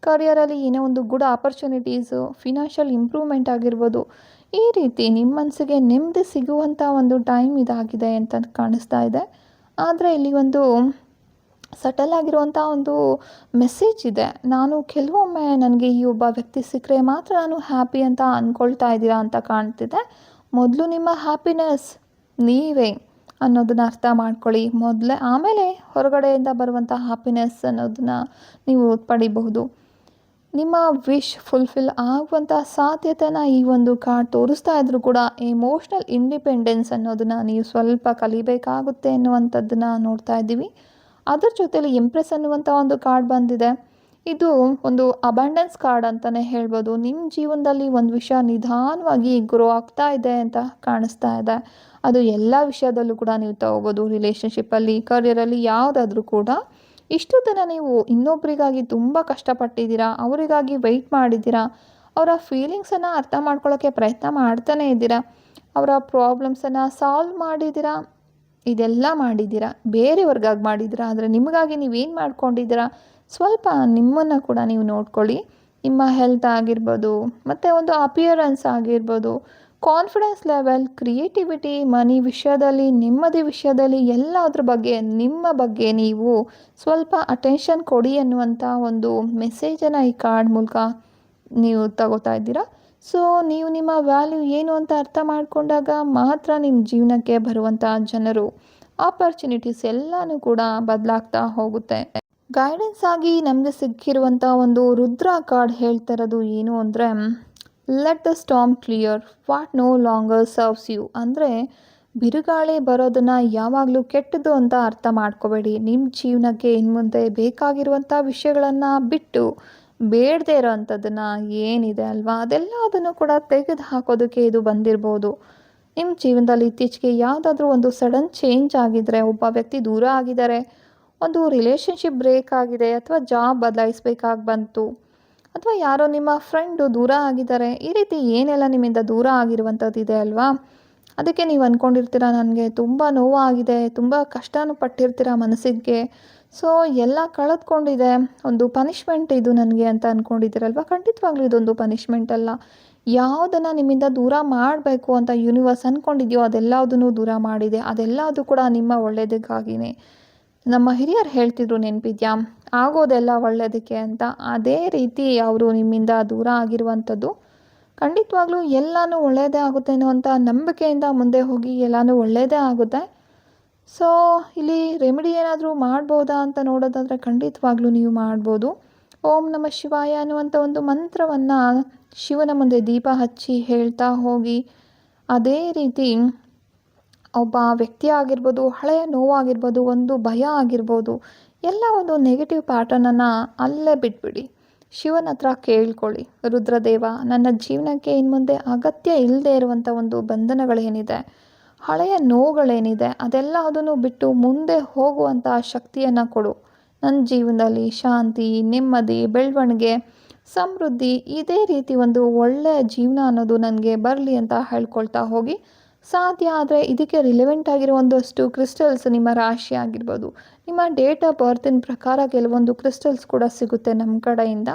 ಕರಿಯರಲ್ಲಿ ಏನೋ ಒಂದು ಗುಡ್ ಆಪರ್ಚುನಿಟೀಸು, ಫಿನಾನ್ಷಿಯಲ್ ಇಂಪ್ರೂವ್ಮೆಂಟ್ ಆಗಿರ್ಬೋದು. ಈ ರೀತಿ ನಿಮ್ಮ ಮನಸ್ಸಿಗೆ ನೆಮ್ಮದಿ ಸಿಗುವಂಥ ಒಂದು ಟೈಮ್ ಇದಾಗಿದೆ ಅಂತ ಕಾಣಿಸ್ತಾ ಇದೆ. ಆದರೆ ಇಲ್ಲಿ ಒಂದು ಸಟಲ್ ಆಗಿರುವಂಥ ಒಂದು ಮೆಸೇಜ್ ಇದೆ. ನಾನು ಕೆಲವೊಮ್ಮೆ ನನಗೆ ಈ ಒಬ್ಬ ವ್ಯಕ್ತಿ ಸಿಕ್ಕರೆ ಮಾತ್ರ ನಾನು ಹ್ಯಾಪಿ ಅಂತ ಅಂದ್ಕೊಳ್ತಾ ಇದ್ದೀರಾ ಅಂತ ಕಾಣ್ತಿದೆ. ಮೊದಲು ನಿಮ್ಮ ಹ್ಯಾಪಿನೆಸ್ ನೀವೇ ಅನ್ನೋದನ್ನ ಅರ್ಥ ಮಾಡ್ಕೊಳ್ಳಿ ಮೊದಲೇ, ಆಮೇಲೆ ಹೊರಗಡೆಯಿಂದ ಬರುವಂಥ ಹ್ಯಾಪಿನೆಸ್ ಅನ್ನೋದನ್ನ ನೀವು ಪಡಿಬಹುದು. ನಿಮ್ಮ ವಿಶ್ ಫುಲ್ಫಿಲ್ ಆಗುವಂಥ ಸಾಧ್ಯತೆನ ಈ ಒಂದು ಕಾರ್ಡ್ ತೋರಿಸ್ತಾ ಇದ್ರೂ ಕೂಡ ಎಮೋಷ್ನಲ್ ಇಂಡಿಪೆಂಡೆನ್ಸ್ ಅನ್ನೋದನ್ನು ನೀವು ಸ್ವಲ್ಪ ಕಲಿಬೇಕಾಗುತ್ತೆ ಅನ್ನುವಂಥದ್ದನ್ನು ನೋಡ್ತಾ ಇದ್ದೀವಿ. ಅದ್ರ ಜೊತೆಲಿ ಇಂಪ್ರೆಸ್ ಅನ್ನುವಂಥ ಒಂದು ಕಾರ್ಡ್ ಬಂದಿದೆ. ಇದು ಒಂದು ಅಬಂಡೆನ್ಸ್ ಕಾರ್ಡ್ ಅಂತಲೇ ಹೇಳ್ಬೋದು. ನಿಮ್ಮ ಜೀವನದಲ್ಲಿ ಒಂದು ವಿಷಯ ನಿಧಾನವಾಗಿ ಗ್ರೋ ಆಗ್ತಾ ಇದೆ ಅಂತ ಕಾಣಿಸ್ತಾ ಇದೆ. ಅದು ಎಲ್ಲ ವಿಷಯದಲ್ಲೂ ಕೂಡ ನೀವು ತಗೋಬೋದು. ರಿಲೇಷನ್ಶಿಪ್ಪಲ್ಲಿ, ಕರಿಯರಲ್ಲಿ, ಯಾವುದಾದ್ರೂ ಕೂಡ. ಇಷ್ಟು ದಿನ ನೀವು ಇನ್ನೊಬ್ಬರಿಗಾಗಿ ತುಂಬ ಕಷ್ಟಪಟ್ಟಿದ್ದೀರಾ, ಅವರಿಗಾಗಿ ವೆಯ್ಟ್ ಮಾಡಿದ್ದೀರಾ, ಅವರ ಫೀಲಿಂಗ್ಸನ್ನು ಅರ್ಥ ಮಾಡ್ಕೊಳ್ಳೋಕ್ಕೆ ಪ್ರಯತ್ನ ಮಾಡ್ತಾನೇ ಇದ್ದೀರಾ, ಅವರ ಪ್ರಾಬ್ಲಮ್ಸನ್ನು ಸಾಲ್ವ್ ಮಾಡಿದ್ದೀರಾ, ಇದೆಲ್ಲ ಮಾಡಿದ್ದೀರಾ. ಬೇರೆಯವ್ರಿಗಾಗಿ ಮಾಡಿದ್ದೀರಾ, ಆದರೆ ನಿಮಗಾಗಿ ನೀವೇನು ಮಾಡ್ಕೊಂಡಿದ್ದೀರಾ, ಸ್ವಲ್ಪ ನಿಮ್ಮನ್ನು ಕೂಡ ನೀವು ನೋಡ್ಕೊಳ್ಳಿ. ನಿಮ್ಮ ಹೆಲ್ತ್ ಆಗಿರ್ಬೋದು, ಮತ್ತು ಒಂದು ಅಪಿಯರೆನ್ಸ್ ಆಗಿರ್ಬೋದು, ಕಾನ್ಫಿಡೆನ್ಸ್ ಲೆವೆಲ್, ಕ್ರಿಯೇಟಿವಿಟಿ, ಮನಿ ವಿಷಯದಲ್ಲಿ, ನೆಮ್ಮದಿ ವಿಷಯದಲ್ಲಿ, ಎಲ್ಲದ್ರ ಬಗ್ಗೆ ನಿಮ್ಮ ಬಗ್ಗೆ ನೀವು ಸ್ವಲ್ಪ ಅಟೆನ್ಷನ್ ಕೊಡಿ ಅನ್ನುವಂಥ ಒಂದು ಮೆಸೇಜನ್ನು ಈ ಕಾರ್ಡ್ ಮೂಲಕ ನೀವು ತಗೋತಾ ಇದ್ದೀರಾ. ಸೊ ನೀವು ನಿಮ್ಮ ವ್ಯಾಲ್ಯೂ ಏನು ಅಂತ ಅರ್ಥ ಮಾಡಿಕೊಂಡಾಗ ಮಾತ್ರ ನಿಮ್ಮ ಜೀವನಕ್ಕೆ ಬರುವಂಥ ಜನರು, ಆಪರ್ಚುನಿಟೀಸ್ ಎಲ್ಲನೂ ಕೂಡ ಬದಲಾಗ್ತಾ ಹೋಗುತ್ತೆ. ಗೈಡೆನ್ಸ್ ಆಗಿ ನಮಗೆ ಸಿಕ್ಕಿರುವಂಥ ಒಂದು ರುದ್ರ ಕಾರ್ಡ್ ಹೇಳ್ತಾ ಇರೋದು ಏನು ಅಂದರೆ, let the storm clear what no longer serves you. ಅಂದರೆ ಬಿರುಗಾಳಿ ಬರೋದನ್ನು ಯಾವಾಗಲೂ ಕೆಟ್ಟದ್ದು ಅಂತ ಅರ್ಥ ಮಾಡ್ಕೋಬೇಡಿ. ನಿಮ್ಮ ಜೀವನಕ್ಕೆ ಇನ್ನು ಮುಂದೆ ಬೇಕಾಗಿರುವಂಥ ವಿಷಯಗಳನ್ನು ಬಿಟ್ಟು ಬೇಡದೇ ಇರೋವಂಥದ್ದನ್ನು ಏನಿದೆ ಅಲ್ವಾ, ಅದೆಲ್ಲದನ್ನು ಕೂಡ ತೆಗೆದು ಹಾಕೋದಕ್ಕೆ ಇದು ಬಂದಿರ್ಬೋದು. ನಿಮ್ಮ ಜೀವನದಲ್ಲಿ ಇತ್ತೀಚೆಗೆ ಯಾವುದಾದ್ರೂ ಒಂದು ಸಡನ್ ಚೇಂಜ್ ಆಗಿದ್ದರೆ, ಒಬ್ಬ ವ್ಯಕ್ತಿ ದೂರ ಆಗಿದ್ದಾರೆ, ಒಂದು ರಿಲೇಷನ್ಶಿಪ್ ಬ್ರೇಕ್ ಆಗಿದೆ, ಅಥವಾ ಜಾಬ್ ಬದಲಾಯಿಸಬೇಕಾಗಿ ಬಂತು, ಅಥವಾ ಯಾರೋ ನಿಮ್ಮ ಫ್ರೆಂಡು ದೂರ ಆಗಿದ್ದಾರೆ. ಈ ರೀತಿ ಏನೆಲ್ಲ ನಿಮ್ಮಿಂದ ದೂರ ಆಗಿರುವಂಥದ್ದಿದೆ ಅಲ್ವಾ? ಅದಕ್ಕೆ ನೀವು ಅಂದ್ಕೊಂಡಿರ್ತೀರ ನನಗೆ ತುಂಬ ನೋವಾಗಿದೆ, ತುಂಬ ಕಷ್ಟನೂ ಪಟ್ಟಿರ್ತೀರ ಮನಸ್ಸಿಗೆ. ಸೊ ಎಲ್ಲ ಕಳೆದುಕೊಂಡಿದೆ, ಒಂದು ಪನಿಷ್ಮೆಂಟ್ ಇದು ನನಗೆ ಅಂತ ಅಂದ್ಕೊಂಡಿದ್ದೀರಲ್ವ? ಖಂಡಿತವಾಗ್ಲೂ ಇದೊಂದು ಪನಿಷ್ಮೆಂಟ್ ಅಲ್ಲ. ಯಾವುದನ್ನು ನಿಮ್ಮಿಂದ ದೂರ ಮಾಡಬೇಕು ಅಂತ ಯೂನಿವರ್ಸ್ ಅಂದ್ಕೊಂಡಿದೆಯೋ ಅದೆಲ್ಲದನ್ನು ದೂರ ಮಾಡಿದೆ. ಅದೆಲ್ಲದು ಕೂಡ ನಿಮ್ಮ ಒಳ್ಳೆಯದಕ್ಕಾಗಿಯೇ. ನಮ್ಮ ಹಿರಿಯರು ಹೇಳ್ತಿದ್ರು ನೆನಪಿದೆಯಾ? ಆಗೋದೆಲ್ಲ ಒಳ್ಳೆಯದಕ್ಕೆ ಅಂತ. ಅದೇ ರೀತಿ ಅವರು ನಿಮ್ಮಿಂದ ದೂರ ಆಗಿರುವಂಥದ್ದು. ಖಂಡಿತವಾಗ್ಲೂ ಎಲ್ಲನೂ ಒಳ್ಳೆಯದೇ ಆಗುತ್ತೆ ಅನ್ನುವಂಥ ನಂಬಿಕೆಯಿಂದ ಮುಂದೆ ಹೋಗಿ ಎಲ್ಲನೂ ಒಳ್ಳೆಯದೇ ಆಗುತ್ತೆ. ಸೊ ಇಲ್ಲಿ ರೆಮಿಡಿ ಏನಾದರೂ ಮಾಡ್ಬೋದಾ ಅಂತ ನೋಡೋದಾದರೆ ಖಂಡಿತವಾಗ್ಲೂ ನೀವು ಮಾಡ್ಬೋದು. ಓಂ ನಮಃ ಶಿವಾಯ ಅನ್ನುವಂಥ ಒಂದು ಮಂತ್ರವನ್ನು ಶಿವನ ಮುಂದೆ ದೀಪ ಹಚ್ಚಿ ಹೇಳ್ತಾ ಹೋಗಿ, ಅದೇ ರೀತಿ ಒಬ್ಬ ವ್ಯಕ್ತಿ ಆಗಿರ್ಬೋದು, ಹಳೆಯ ನೋವಾಗಿರ್ಬೋದು, ಒಂದು ಭಯ ಆಗಿರ್ಬೋದು, ಎಲ್ಲ ಒಂದು ನೆಗೆಟಿವ್ ಪ್ಯಾಟರ್ನನ್ನು ಅಲ್ಲೇ ಬಿಟ್ಬಿಡಿ. ಶಿವನ ಹತ್ರ ಕೇಳ್ಕೊಳ್ಳಿ, ರುದ್ರದೇವ ನನ್ನ ಜೀವನಕ್ಕೆ ಇನ್ನು ಮುಂದೆ ಅಗತ್ಯ ಇಲ್ಲದೆ ಇರುವಂಥ ಒಂದು ಬಂಧನಗಳೇನಿದೆ, ಹಳೆಯ ನೋವುಗಳೇನಿದೆ ಅದೆಲ್ಲ ಅದನ್ನು ಬಿಟ್ಟು ಮುಂದೆ ಹೋಗುವಂಥ ಶಕ್ತಿಯನ್ನು ಕೊಡು. ನನ್ನ ಜೀವನದಲ್ಲಿ ಶಾಂತಿ, ನೆಮ್ಮದಿ, ಬೆಳವಣಿಗೆ, ಸಮೃದ್ಧಿ, ಇದೇ ರೀತಿ ಒಂದು ಒಳ್ಳೆಯ ಜೀವನ ಅನ್ನೋದು ನನಗೆ ಬರಲಿ ಅಂತ ಹೇಳ್ಕೊಳ್ತಾ ಹೋಗಿ. ಸಾಧ್ಯ ಆದರೆ ಇದಕ್ಕೆ ರಿಲೆವೆಂಟ್ ಆಗಿರೋ ಒಂದಷ್ಟು ಕ್ರಿಸ್ಟಲ್ಸ್ ನಿಮ್ಮ ರಾಶಿ ಆಗಿರ್ಬೋದು, ನಿಮ್ಮ ಡೇಟ್ ಆಫ್ ಬರ್ತಿನ ಪ್ರಕಾರ ಕೆಲವೊಂದು ಕ್ರಿಸ್ಟಲ್ಸ್ ಕೂಡ ಸಿಗುತ್ತೆ ನಮ್ಮ ಕಡೆಯಿಂದ.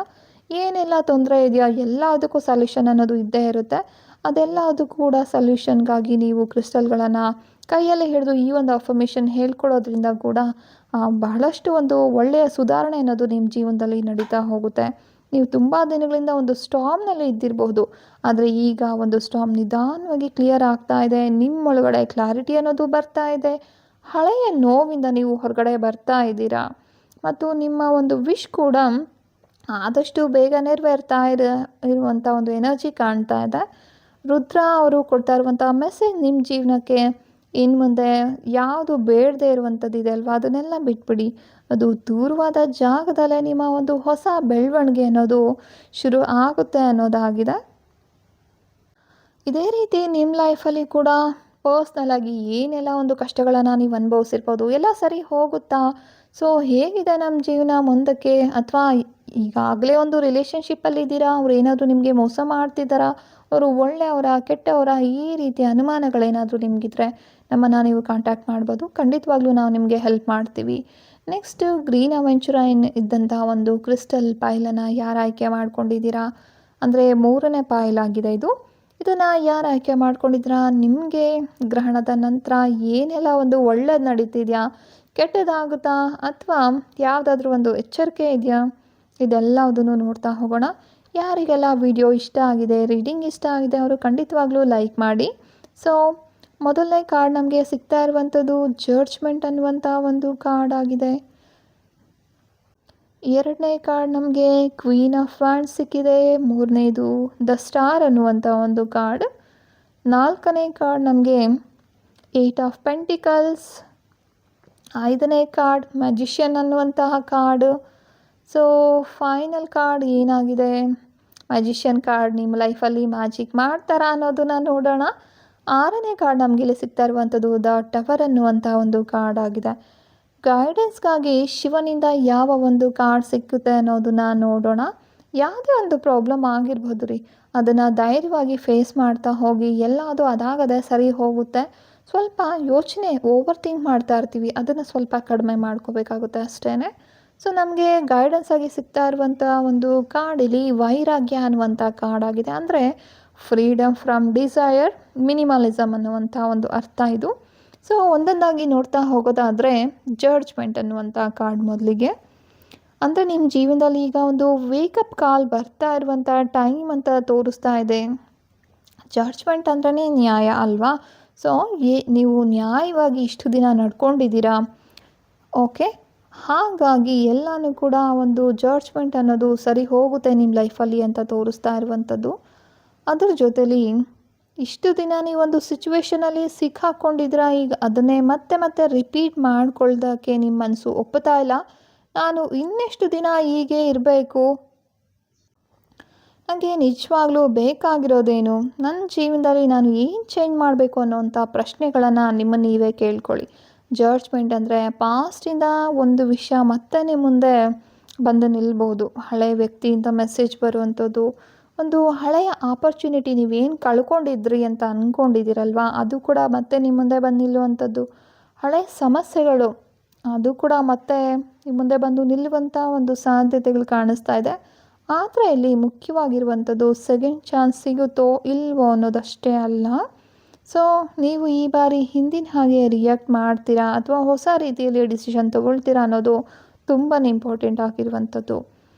ಏನೆಲ್ಲ ತೊಂದರೆ ಇದೆಯೋ ಎಲ್ಲದಕ್ಕೂ ಸೊಲ್ಯೂಷನ್ ಅನ್ನೋದು ಇದ್ದೇ ಇರುತ್ತೆ. ಅದೆಲ್ಲದೂ ಕೂಡ ಸೊಲ್ಯೂಷನ್ಗಾಗಿ ನೀವು ಕ್ರಿಸ್ಟಲ್ಗಳನ್ನು ಕೈಯಲ್ಲಿ ಹಿಡಿದು ಈ ಒಂದು ಅಫರ್ಮೇಷನ್ ಹೇಳ್ಕೊಳ್ಳೋದ್ರಿಂದ ಕೂಡ ಬಹಳಷ್ಟು ಒಂದು ಒಳ್ಳೆಯ ಸುಧಾರಣೆ ಅನ್ನೋದು ನಿಮ್ಮ ಜೀವನದಲ್ಲಿ ನಡೀತಾ ಹೋಗುತ್ತೆ. ನೀವು ತುಂಬ ದಿನಗಳಿಂದ ಒಂದು ಸ್ಟಾರ್ಮ್ನಲ್ಲಿ ಇದ್ದಿರಬಹುದು, ಆದರೆ ಈಗ ಒಂದು ಸ್ಟಾರ್ಮ್ ನಿಧಾನವಾಗಿ ಕ್ಲಿಯರ್ ಆಗ್ತಾ ಇದೆ. ನಿಮ್ಮೊಳಗಡೆ ಕ್ಲಾರಿಟಿ ಅನ್ನೋದು ಬರ್ತಾ ಇದೆ. ಹಳೆಯ ನೋವಿಂದ ನೀವು ಹೊರಗಡೆ ಬರ್ತಾ ಇದ್ದೀರಾ ಮತ್ತು ನಿಮ್ಮ ಒಂದು ವಿಶ್ ಕೂಡ ಆದಷ್ಟು ಬೇಗ ನೆರವೇರ್ತಾ ಇರುವಂಥ ಒಂದು ಎನರ್ಜಿ ಕಾಣ್ತಾ ಇದೆ. ರುದ್ರ ಅವರು ಕೊಡ್ತಾ ಇರುವಂಥ ಮೆಸೇಜ್ ನಿಮ್ಮ ಜೀವನಕ್ಕೆ ಇನ್ನು ಮುಂದೆ ಯಾವುದು ಬೇಡದೇ ಇರುವಂಥದ್ದಿದೆ ಅಲ್ವಾ, ಅದನ್ನೆಲ್ಲ ಬಿಟ್ಬಿಡಿ. ಅದು ದೂರವಾದ ಜಾಗದಲ್ಲೇ ನಿಮ್ಮ ಒಂದು ಹೊಸ ಬೆಳವಣಿಗೆ ಅನ್ನೋದು ಶುರು ಆಗುತ್ತೆ ಅನ್ನೋದಾಗಿದೆ. ಇದೇ ರೀತಿ ನಿಮ್ಮ ಲೈಫಲ್ಲಿ ಕೂಡ ಪರ್ಸ್ನಲಾಗಿ ಏನೆಲ್ಲ ಒಂದು ಕಷ್ಟಗಳನ್ನು ನೀವು ಅನುಭವಿಸಿರ್ಬೋದು, ಎಲ್ಲ ಸರಿ ಹೋಗುತ್ತಾ? ಸೊ ಹೇಗಿದೆ ನಮ್ಮ ಜೀವನ ಮುಂದಕ್ಕೆ? ಅಥವಾ ಈಗಾಗಲೇ ಒಂದು ರಿಲೇಷನ್ಶಿಪ್ಪಲ್ಲಿದ್ದೀರಾ, ಅವ್ರು ಏನಾದರೂ ನಿಮಗೆ ಮೋಸ ಮಾಡ್ತಿದ್ದಾರಾ, ಅವರು ಒಳ್ಳೆಯವರ ಕೆಟ್ಟವರ, ಈ ರೀತಿಯ ಅನುಮಾನಗಳೇನಾದರೂ ನಿಮಗಿದ್ರೆ ನಮ್ಮನ್ನು ನೀವು ಕಾಂಟ್ಯಾಕ್ಟ್ ಮಾಡ್ಬೋದು. ಖಂಡಿತವಾಗ್ಲೂ ನಾವು ನಿಮಗೆ ಹೆಲ್ಪ್ ಮಾಡ್ತೀವಿ. ನೆಕ್ಸ್ಟು ಗ್ರೀನ್ ಅವೆಂಚುರೈನ್ ಇದ್ದಂಥ ಒಂದು ಕ್ರಿಸ್ಟಲ್ ಪಾಯಿಲನ್ನು ಯಾರು ಆಯ್ಕೆ ಮಾಡ್ಕೊಂಡಿದ್ದೀರಾ ಅಂದರೆ 3ನೇ ಪಾಯಿಲಾಗಿದೆ ಇದು. ಇದನ್ನು ಯಾರು ಆಯ್ಕೆ ಮಾಡ್ಕೊಂಡಿದ್ದೀರಾ, ನಿಮಗೆ ಗ್ರಹಣದ ನಂತರ ಏನೆಲ್ಲ ಒಂದು ಒಳ್ಳೇದು ನಡೀತಿದೆಯಾ, ಕೆಟ್ಟದಾಗುತ್ತಾ, ಅಥವಾ ಯಾವುದಾದ್ರೂ ಒಂದು ಎಚ್ಚರಿಕೆ ಇದೆಯಾ, ಇದೆಲ್ಲದನ್ನು ನೋಡ್ತಾ ಹೋಗೋಣ. ಯಾರಿಗೆಲ್ಲ ವಿಡಿಯೋ ಇಷ್ಟ ಆಗಿದೆ, ರೀಡಿಂಗ್ ಇಷ್ಟ ಆಗಿದೆ ಅವರು ಖಂಡಿತವಾಗ್ಲೂ ಲೈಕ್ ಮಾಡಿ. ಸೊ ಮೊದಲನೇ ಕಾರ್ಡ್ ನಮಗೆ ಸಿಗ್ತಾ ಇರುವಂಥದ್ದು ಜಡ್ಜ್ಮೆಂಟ್ ಅನ್ನುವಂಥ ಒಂದು ಕಾರ್ಡ್ ಆಗಿದೆ. 2ನೇ ಕಾರ್ಡ್ ನಮಗೆ ಕ್ವೀನ್ ಆಫ್ ವ್ಯಾಂಡ್ಸ್ ಸಿಕ್ಕಿದೆ. 3ನೇದು ದ ಸ್ಟಾರ್ ಅನ್ನುವಂಥ ಒಂದು ಕಾರ್ಡ್. 4ನೇ ಕಾರ್ಡ್ ನಮಗೆ 8 ಆಫ್ ಪೆಂಟಿಕಲ್ಸ್. 5ನೇ ಕಾರ್ಡ್ ಮ್ಯಾಜಿಷಿಯನ್ ಅನ್ನುವಂತಹ ಕಾರ್ಡ್. ಸೊ ಫೈನಲ್ ಕಾರ್ಡ್ ಏನಾಗಿದೆ, ಮ್ಯಾಜಿಷಿಯನ್ ಕಾರ್ಡ್ ನಿಮ್ಮ ಲೈಫಲ್ಲಿ ಮ್ಯಾಜಿಕ್ ಮಾಡ್ತಾರಾ ಅನ್ನೋದನ್ನು ನೋಡೋಣ. 6ನೇ ಕಾರ್ಡ್ ನಮಗೆ ಇಲ್ಲಿ ಸಿಗ್ತಾ ಇರುವಂಥದ್ದು ದ ಟವರ್ ಅನ್ನುವಂಥ ಒಂದು ಕಾರ್ಡ್ ಆಗಿದೆ. ಗೈಡೆನ್ಸ್ಗಾಗಿ ಶಿವನಿಂದ ಯಾವ ಒಂದು ಕಾರ್ಡ್ ಸಿಕ್ಕುತ್ತೆ ಅನ್ನೋದನ್ನು ನೋಡೋಣ. ಯಾವುದೇ ಒಂದು ಪ್ರಾಬ್ಲಮ್ ಆಗಿರ್ಬೋದು ರೀ, ಅದನ್ನು ಧೈರ್ಯವಾಗಿ ಫೇಸ್ ಮಾಡ್ತಾ ಹೋಗಿ, ಎಲ್ಲದು ಅದಾಗದೆ ಸರಿ ಹೋಗುತ್ತೆ. ಸ್ವಲ್ಪ ಯೋಚನೆ ಓವರ್ ಥಿಂಕ್ ಮಾಡ್ತಾ ಇರ್ತೀವಿ, ಅದನ್ನು ಸ್ವಲ್ಪ ಕಡಿಮೆ ಮಾಡ್ಕೋಬೇಕಾಗುತ್ತೆ ಅಷ್ಟೇ. ಸೊ ನಮಗೆ ಗೈಡೆನ್ಸ್ ಆಗಿ ಸಿಗ್ತಾ ಇರುವಂಥ ಒಂದು ಕಾರ್ಡ್ ಇಲ್ಲಿ ವೈರಾಗ್ಯ ಅನ್ನುವಂಥ ಕಾರ್ಡ್ ಆಗಿದೆ. ಅಂದರೆ ಫ್ರೀಡಮ್ ಫ್ರಮ್ ಡಿಸೈರ್, ಮಿನಿಮಲಿಸಮ್ ಅನ್ನುವಂಥ ಒಂದು ಅರ್ಥ ಇದು. ಸೊ ಒಂದೊಂದಾಗಿ ನೋಡ್ತಾ ಹೋಗೋದಾದರೆ ಜಡ್ಜ್ಮೆಂಟ್ ಅನ್ನುವಂಥ ಕಾರ್ಡ್ ಮೊದಲಿಗೆ. ಅಂದರೆ ನಿಮ್ಮ ಜೀವನದಲ್ಲಿ ಈಗ ಒಂದು ವೇಕಪ್ ಕಾಲ್ ಬರ್ತಾ ಇರುವಂಥ ಟೈಮ್ ಅಂತ ತೋರಿಸ್ತಾ ಇದೆ. ಜಡ್ಜ್ಮೆಂಟ್ ಅಂದ್ರೇ ನ್ಯಾಯ ಅಲ್ವಾ? ಸೊ ನೀವು ನ್ಯಾಯವಾಗಿ ಇಷ್ಟು ದಿನ ನಡ್ಕೊಂಡಿದ್ದೀರಾ, ಓಕೆ, ಹಾಗಾಗಿ ಎಲ್ಲನೂ ಕೂಡ ಒಂದು ಜಡ್ಜ್ಮೆಂಟ್ ಅನ್ನೋದು ಸರಿ ಹೋಗುತ್ತೆ ನಿಮ್ಮ ಲೈಫಲ್ಲಿ ಅಂತ ತೋರಿಸ್ತಾ ಇರುವಂಥದ್ದು. ಅದ್ರ ಜೊತೆಲಿ ಇಷ್ಟು ದಿನ ನೀವೊಂದು ಸಿಚುವೇಷನಲ್ಲಿ ಸಿಕ್ಕಾಕ್ಕೊಂಡಿದ್ದೀರಾ, ಈಗ ಅದನ್ನೇ ಮತ್ತೆ ಮತ್ತೆ ರಿಪೀಟ್ ಮಾಡ್ಕೊಳ್ದಕ್ಕೆ ನಿಮ್ಮ ಮನಸ್ಸು ಒಪ್ಪುತ್ತಾ ಇಲ್ಲ. ನಾನು ಇನ್ನೆಷ್ಟು ದಿನ ಹೀಗೆ ಇರಬೇಕು, ನನಗೆ ನಿಜವಾಗ್ಲೂ ಬೇಕಾಗಿರೋದೇನು, ನನ್ನ ಜೀವನದಲ್ಲಿ ನಾನು ಏನು ಚೇಂಜ್ ಮಾಡಬೇಕು ಅನ್ನೋವಂಥ ಪ್ರಶ್ನೆಗಳನ್ನು ನಿಮ್ಮನ್ನು ನೀವೇ ಕೇಳ್ಕೊಳ್ಳಿ. ಜಡ್ಜ್ಮೆಂಟ್ ಅಂದರೆ ಪಾಸ್ಟಿಂದ ಒಂದು ವಿಷಯ ಮತ್ತೆ ನಿಮ್ಮ ಮುಂದೆ ಬಂದು ನಿಲ್ಬೋದು. ಹಳೆಯ ವ್ಯಕ್ತಿಯಿಂದ ಮೆಸೇಜ್ ಬರುವಂಥದ್ದು, ಒಂದು ಹಳೆಯ ಆಪರ್ಚುನಿಟಿ ನೀವೇನು ಕಳ್ಕೊಂಡಿದ್ರಿ ಅಂತ ಅಂದ್ಕೊಂಡಿದ್ದೀರಲ್ವ, ಅದು ಕೂಡ ಮತ್ತೆ ನಿಮ್ಮ ಮುಂದೆ ಬಂದು ನಿಲ್ಲುವಂಥದ್ದು. ಹಳೆಯ ಸಮಸ್ಯೆಗಳು ಅದು ಕೂಡ ಮತ್ತೆ ನಿಮ್ಮ ಮುಂದೆ ಬಂದು ನಿಲ್ಲುವಂಥ ಒಂದು ಸಾಧ್ಯತೆಗಳು ಕಾಣಿಸ್ತಾ ಇದೆ. ಆದರೆ ಇಲ್ಲಿ ಮುಖ್ಯವಾಗಿರುವಂಥದ್ದು ಸೆಕೆಂಡ್ ಚಾನ್ಸ್ ಸಿಗುತ್ತೋ ಇಲ್ವೋ ಅನ್ನೋದಷ್ಟೇ ಅಲ್ಲ. ಸೊ ನೀವು ಈ ಬಾರಿ ಹಿಂದಿನ ಹಾಗೆ ರಿಯಾಕ್ಟ್ ಮಾಡ್ತೀರಾ ಅಥವಾ ಹೊಸ ರೀತಿಯಲ್ಲಿ ಡಿಸಿಷನ್ ತೊಗೊಳ್ತೀರಾ ಅನ್ನೋದು ತುಂಬಾ ಇಂಪಾರ್ಟೆಂಟ್ ಆಗಿರುವಂಥದ್ದು.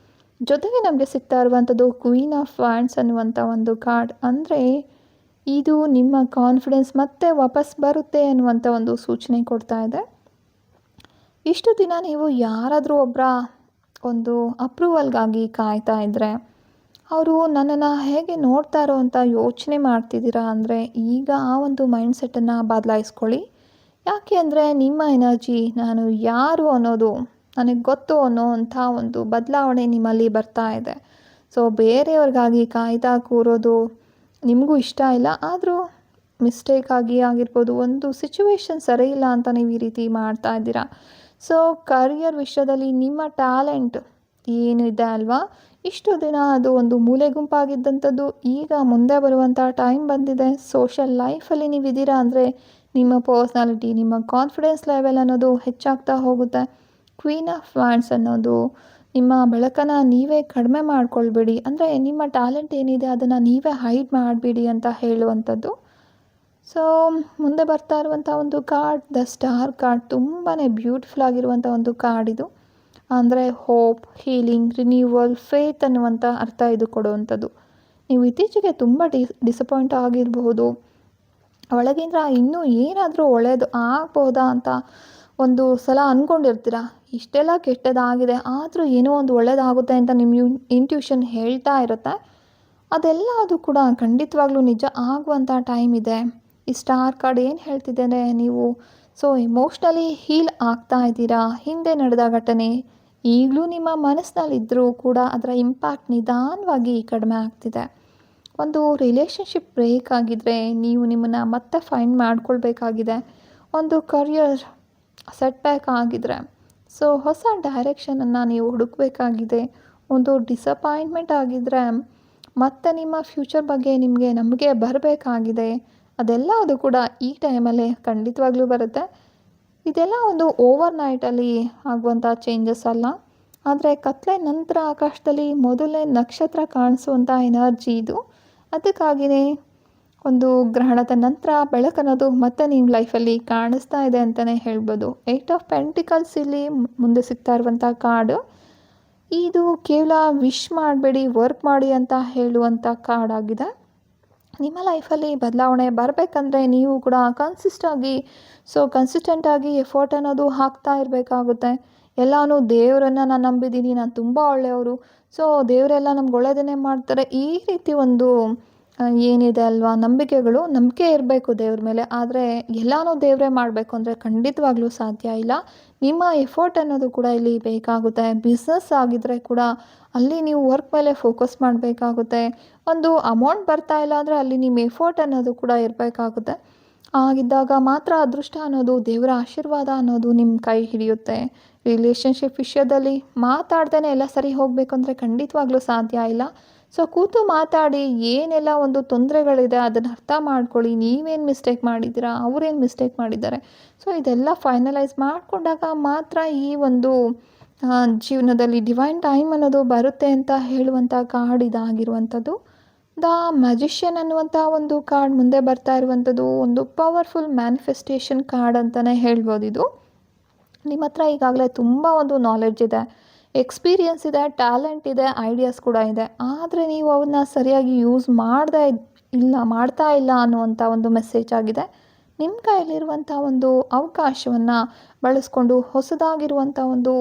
ಜೊತೆಗೆ ನಮಗೆ ಸಿಗ್ತಾ ಇರುವಂಥದ್ದು ಕ್ವೀನ್ ಆಫ್ ವ್ಯಾಂಡ್ಸ್ ಅನ್ನುವಂಥ ಒಂದು ಕಾರ್ಡ್. ಅಂದರೆ ಇದು ನಿಮ್ಮ ಕಾನ್ಫಿಡೆನ್ಸ್ ಮತ್ತೆ ವಾಪಸ್ ಬರುತ್ತೆ ಅನ್ನುವಂಥ ಒಂದು ಸೂಚನೆ ಕೊಡ್ತಾ ಇದೆ. ಇಷ್ಟು ದಿನ ನೀವು ಯಾರಾದರೂ ಒಬ್ಬರ ಒಂದು ಅಪ್ರೂವಲ್ಗಾಗಿ ಕಾಯ್ತಾ ಇದ್ದರೆ, ಅವರು ನನ್ನನ್ನು ಹೇಗೆ ನೋಡ್ತಾರೋ ಅಂತ ಯೋಚನೆ ಮಾಡ್ತಿದ್ದೀರಾ ಅಂದರೆ, ಈಗ ಆ ಒಂದು ಮೈಂಡ್ಸೆಟ್ಟನ್ನು ಬದಲಾಯಿಸ್ಕೊಳ್ಳಿ. ಯಾಕೆ ಅಂದರೆ ನಿಮ್ಮ ಎನರ್ಜಿ ನಾನು ಯಾರು ಅನ್ನೋದು ನನಗೆ ಗೊತ್ತು ಅನ್ನೋವಂಥ ಒಂದು ಬದಲಾವಣೆ ನಿಮ್ಮಲ್ಲಿ ಬರ್ತಾ ಇದೆ. ಸೊ ಬೇರೆಯವ್ರಿಗಾಗಿ ಕಾಯ್ತಾ ಕೂರೋದು ನಿಮಗೂ ಇಷ್ಟ ಇಲ್ಲ. ಆದರೂ ಮಿಸ್ಟೇಕ್ ಆಗಿರ್ಬೋದು, ಒಂದು ಸಿಚುವೇಶನ್ ಸರಿ ಇಲ್ಲ ಅಂತ ನೀವು ಈ ರೀತಿ ಮಾಡ್ತಾ ಇದ್ದೀರಾ. ಸೊ ಕರಿಯರ್ ವಿಷಯದಲ್ಲಿ ನಿಮ್ಮ ಟ್ಯಾಲೆಂಟ್ ಏನಿದೆ ಅಲ್ವಾ, ಇಷ್ಟು ದಿನ ಅದು ಒಂದು ಮೂಲೆ ಗುಂಪಾಗಿದ್ದಂಥದ್ದು ಈಗ ಮುಂದೆ ಬರುವಂಥ ಟೈಮ್ ಬಂದಿದೆ. ಸೋಷಲ್ ಲೈಫಲ್ಲಿ ನೀವಿದ್ದೀರಾ ಅಂದರೆ ನಿಮ್ಮ ಪರ್ಸ್ನಾಲಿಟಿ, ನಿಮ್ಮ ಕಾನ್ಫಿಡೆನ್ಸ್ ಲೆವೆಲ್ ಅನ್ನೋದು ಹೆಚ್ಚಾಗ್ತಾ ಹೋಗುತ್ತೆ. ಕ್ವೀನ್ ಆಫ್ ವ್ಯಾಂಡ್ಸ್ ಅನ್ನೋದು ನಿಮ್ಮ ಬೆಳಕನ್ನು ನೀವೇ ಕಡಿಮೆ ಮಾಡ್ಕೊಳ್ಬೇಡಿ, ಅಂದರೆ ನಿಮ್ಮ ಟ್ಯಾಲೆಂಟ್ ಏನಿದೆ ಅದನ್ನು ನೀವೇ ಹೈಡ್ ಮಾಡಬೇಡಿ ಅಂತ ಹೇಳುವಂಥದ್ದು. ಸೊ ಮುಂದೆ ಬರ್ತಾ ಇರುವಂಥ ಒಂದು ಕಾರ್ಡ್ ದ ಸ್ಟಾರ್ ಕಾರ್ಡ್. ತುಂಬಾ ಬ್ಯೂಟಿಫುಲ್ ಆಗಿರುವಂಥ ಒಂದು ಕಾರ್ಡ್ ಇದು. ಅಂದರೆ ಹೋಪ್, ಹೀಲಿಂಗ್, ರಿನ್ಯೂವಲ್, ಫೇತ್ ಅನ್ನುವಂಥ ಅರ್ಥ ಇದು ಕೊಡುವಂಥದ್ದು. ನೀವು ಇತ್ತೀಚೆಗೆ ತುಂಬ ಡಿಸಪಾಯಿಂಟ್ ಆಗಿರಬಹುದು. ಒಳಗಿಂದ ಇನ್ನೂ ಏನಾದರೂ ಒಳ್ಳೆಯದು ಆಗ್ಬೋದಾ ಅಂತ ಒಂದು ಸಲ ಅಂದ್ಕೊಂಡಿರ್ತೀರ. ಇಷ್ಟೆಲ್ಲ ಕೆಟ್ಟದಾಗಿದೆ ಆದರೂ ಏನೋ ಒಂದು ಒಳ್ಳೆಯದಾಗುತ್ತೆ ಅಂತ ನಿಮ್ಮ ಇಂಟ್ಯೂಷನ್ ಹೇಳ್ತಾ ಇರುತ್ತೆ. ಅದೆಲ್ಲ ಅದು ಕೂಡ ಖಂಡಿತವಾಗ್ಲೂ ನಿಜ ಆಗುವಂಥ ಟೈಮ್ ಇದೆ. ಈ ಸ್ಟಾರ್ ಕಾರ್ಡ್ ಏನು ಹೇಳ್ತಿದ್ದೇನೆ, ನೀವು ಸೊ ಎಮೋಷ್ನಲಿ ಹೀಲ್ ಆಗ್ತಾ ಇದ್ದೀರಾ. ಹಿಂದೆ ನಡೆದ ಘಟನೆ ಈಗಲೂ ನಿಮ್ಮ ಮನಸ್ಸಿನಲ್ಲಿದ್ದರೂ ಕೂಡ ಅದರ ಇಂಪ್ಯಾಕ್ಟ್ ನಿಧಾನವಾಗಿ ಕಡಿಮೆ ಆಗ್ತಿದೆ. ಒಂದು ರಿಲೇಷನ್ಶಿಪ್ ಬ್ರೇಕ್ ಆಗಿದ್ದರೆ ನೀವು ನಿಮ್ಮನ್ನು ಮತ್ತೆ ಫೈಂಡ್ ಮಾಡ್ಕೊಳ್ಬೇಕಾಗಿದೆ. ಒಂದು ಕರಿಯರ್ ಸೆಟ್ಬ್ಯಾಕ್ ಆಗಿದ್ರೆ ಸೊ ಹೊಸ ಡೈರೆಕ್ಷನನ್ನು ನೀವು ಹುಡುಕಬೇಕಾಗಿದೆ. ಒಂದು ಡಿಸಪಾಯಿಂಟ್ಮೆಂಟ್ ಆಗಿದ್ದರೆ ಮತ್ತು ನಿಮ್ಮ ಫ್ಯೂಚರ್ ಬಗ್ಗೆ ನಿಮಗೆ ನಂಬಿಕೆ ಬರಬೇಕಾಗಿದೆ. ಅದೆಲ್ಲ ಅದು ಕೂಡ ಈ ಟೈಮಲ್ಲೇ ಖಂಡಿತವಾಗ್ಲೂ ಬರುತ್ತೆ. ಇದೆಲ್ಲ ಒಂದು ಓವರ್ ನೈಟಲ್ಲಿ ಆಗುವಂಥ ಚೇಂಜಸ್ ಅಲ್ಲ. ಆದರೆ ಕತ್ಲೆ ನಂತರ ಆಕಾಶದಲ್ಲಿ ಮೊದಲನೇ ನಕ್ಷತ್ರ ಕಾಣಿಸುವಂಥ ಎನರ್ಜಿ ಇದು. ಅದಕ್ಕಾಗಿಯೇ ಒಂದು ಗ್ರಹಣದ ನಂತರ ಬೆಳಕನ್ನೋದು ಮತ್ತೆ ನಿಮ್ಮ ಲೈಫಲ್ಲಿ ಕಾಣಿಸ್ತಾ ಇದೆ ಅಂತಲೇ ಹೇಳ್ಬೋದು. 8 ಆಫ್ ಪೆಂಟಿಕಲ್ಸ್ ಇಲ್ಲಿ ಮುಂದೆ ಸಿಗ್ತಾ ಇರುವಂಥ ಕಾರ್ಡು. ಇದು ಕೇವಲ ವಿಶ್ ಮಾಡಬೇಡಿ, ವರ್ಕ್ ಮಾಡಿ ಅಂತ ಹೇಳುವಂಥ ಕಾರ್ಡ್ ಆಗಿದೆ. ನಿಮ್ಮ ಲೈಫಲ್ಲಿ ಬದಲಾವಣೆ ಬರಬೇಕಂದ್ರೆ ನೀವು ಕೂಡ ಕನ್ಸಿಸ್ಟೆಂಟಾಗಿ ಎಫರ್ಟ್ ಅನ್ನೋದು ಹಾಕ್ತಾ ಇರಬೇಕಾಗುತ್ತೆ. ಎಲ್ಲನೂ ದೇವರನ್ನು ನಾನು ನಂಬಿದ್ದೀನಿ, ನಾನು ತುಂಬ ಒಳ್ಳೆಯವರು, ಸೊ ದೇವರೆಲ್ಲ ನಮ್ಗೆ ಒಳ್ಳೆಯದನ್ನೇ ಮಾಡ್ತಾರೆ, ಈ ರೀತಿ ಒಂದು ಏನಿದೆ ಅಲ್ವಾ ನಂಬಿಕೆ ಇರಬೇಕು ದೇವ್ರ ಮೇಲೆ. ಆದರೆ ಎಲ್ಲನೂ ದೇವರೇ ಮಾಡಬೇಕು ಅಂದರೆ ಖಂಡಿತವಾಗ್ಲೂ ಸಾಧ್ಯ ಇಲ್ಲ. ನಿಮ್ಮ ಎಫರ್ಟ್ ಅನ್ನೋದು ಕೂಡ ಇಲ್ಲಿ ಬೇಕಾಗುತ್ತೆ. ಬಿಸ್ನೆಸ್ ಆಗಿದ್ದರೆ ಕೂಡ ಅಲ್ಲಿ ನೀವು ವರ್ಕ್ ಮೇಲೆ ಫೋಕಸ್ ಮಾಡಬೇಕಾಗುತ್ತೆ. ಒಂದು ಅಮೌಂಟ್ ಬರ್ತಾ ಇಲ್ಲ ಅಂದರೆ ಅಲ್ಲಿ ನಿಮ್ಮ ಎಫರ್ಟ್ ಅನ್ನೋದು ಕೂಡ ಇರಬೇಕಾಗುತ್ತೆ. ಆಗಿದ್ದಾಗ ಮಾತ್ರ ಅದೃಷ್ಟ ಅನ್ನೋದು, ದೇವರ ಆಶೀರ್ವಾದ ಅನ್ನೋದು ನಿಮ್ಮ ಕೈ ಹಿಡಿಯುತ್ತೆ. ರಿಲೇಷನ್ಶಿಪ್ ವಿಷಯದಲ್ಲಿ ಮಾತಾಡ್ದೇ ಎಲ್ಲ ಸರಿ ಹೋಗಬೇಕು ಅಂದರೆ ಖಂಡಿತವಾಗ್ಲೂ ಸಾಧ್ಯ ಇಲ್ಲ. ಸೊ ಕೂತು ಮಾತಾಡಿ, ಏನೆಲ್ಲ ಒಂದು ತೊಂದರೆಗಳಿದೆ ಅದನ್ನು ಅರ್ಥ ಮಾಡ್ಕೊಳ್ಳಿ. ನೀವೇನು ಮಿಸ್ಟೇಕ್ ಮಾಡಿದ್ದೀರಾ, ಅವರೇನು ಮಿಸ್ಟೇಕ್ ಮಾಡಿದ್ದಾರೆ, ಸೊ ಇದೆಲ್ಲ ಫೈನಲೈಸ್ ಮಾಡಿಕೊಂಡಾಗ ಮಾತ್ರ ಈ ಒಂದು ಜೀವನದಲ್ಲಿ ಡಿವೈನ್ ಟೈಮ್ ಅನ್ನೋದು ಬರುತ್ತೆ ಅಂತ ಹೇಳುವಂಥ ಕಾರ್ಡ್ ಇದಾಗಿರುವಂಥದ್ದು. ದ ಮ್ಯಾಜಿಷಿಯನ್ ಅನ್ನುವಂಥ ಒಂದು ಕಾರ್ಡ್ ಮುಂದೆ ಬರ್ತಾ ಇರುವಂಥದ್ದು ಒಂದು ಪವರ್ಫುಲ್ ಮ್ಯಾನಿಫೆಸ್ಟೇಷನ್ ಕಾರ್ಡ್ ಅಂತಲೇ ಹೇಳ್ಬೋದು. ಇದು ನಿಮ್ಮ ಹತ್ರ ಈಗಾಗಲೇ ತುಂಬ ಒಂದು ನಾಲೆಡ್ಜ್ ಇದೆ, ಎಕ್ಸ್ಪೀರಿಯನ್ಸ್ ಇದೆ, ಟ್ಯಾಲೆಂಟ್ ಇದೆ, ಐಡಿಯಾಸ್ ಕೂಡ ಇದೆ. ಆದರೆ ನೀವು ಅವನ್ನ ಸರಿಯಾಗಿ ಯೂಸ್ ಮಾಡ್ತಾ ಇಲ್ಲ ಅನ್ನುವಂಥ ಒಂದು ಮೆಸೇಜ್ ಆಗಿದೆ. ನಿಮ್ಮ ಕೈಯಲ್ಲಿರುವಂಥ ಒಂದು ಅವಕಾಶವನ್ನು ಬಳಸ್ಕೊಂಡು ಹೊಸದಾಗಿರುವಂಥ ಒಂದು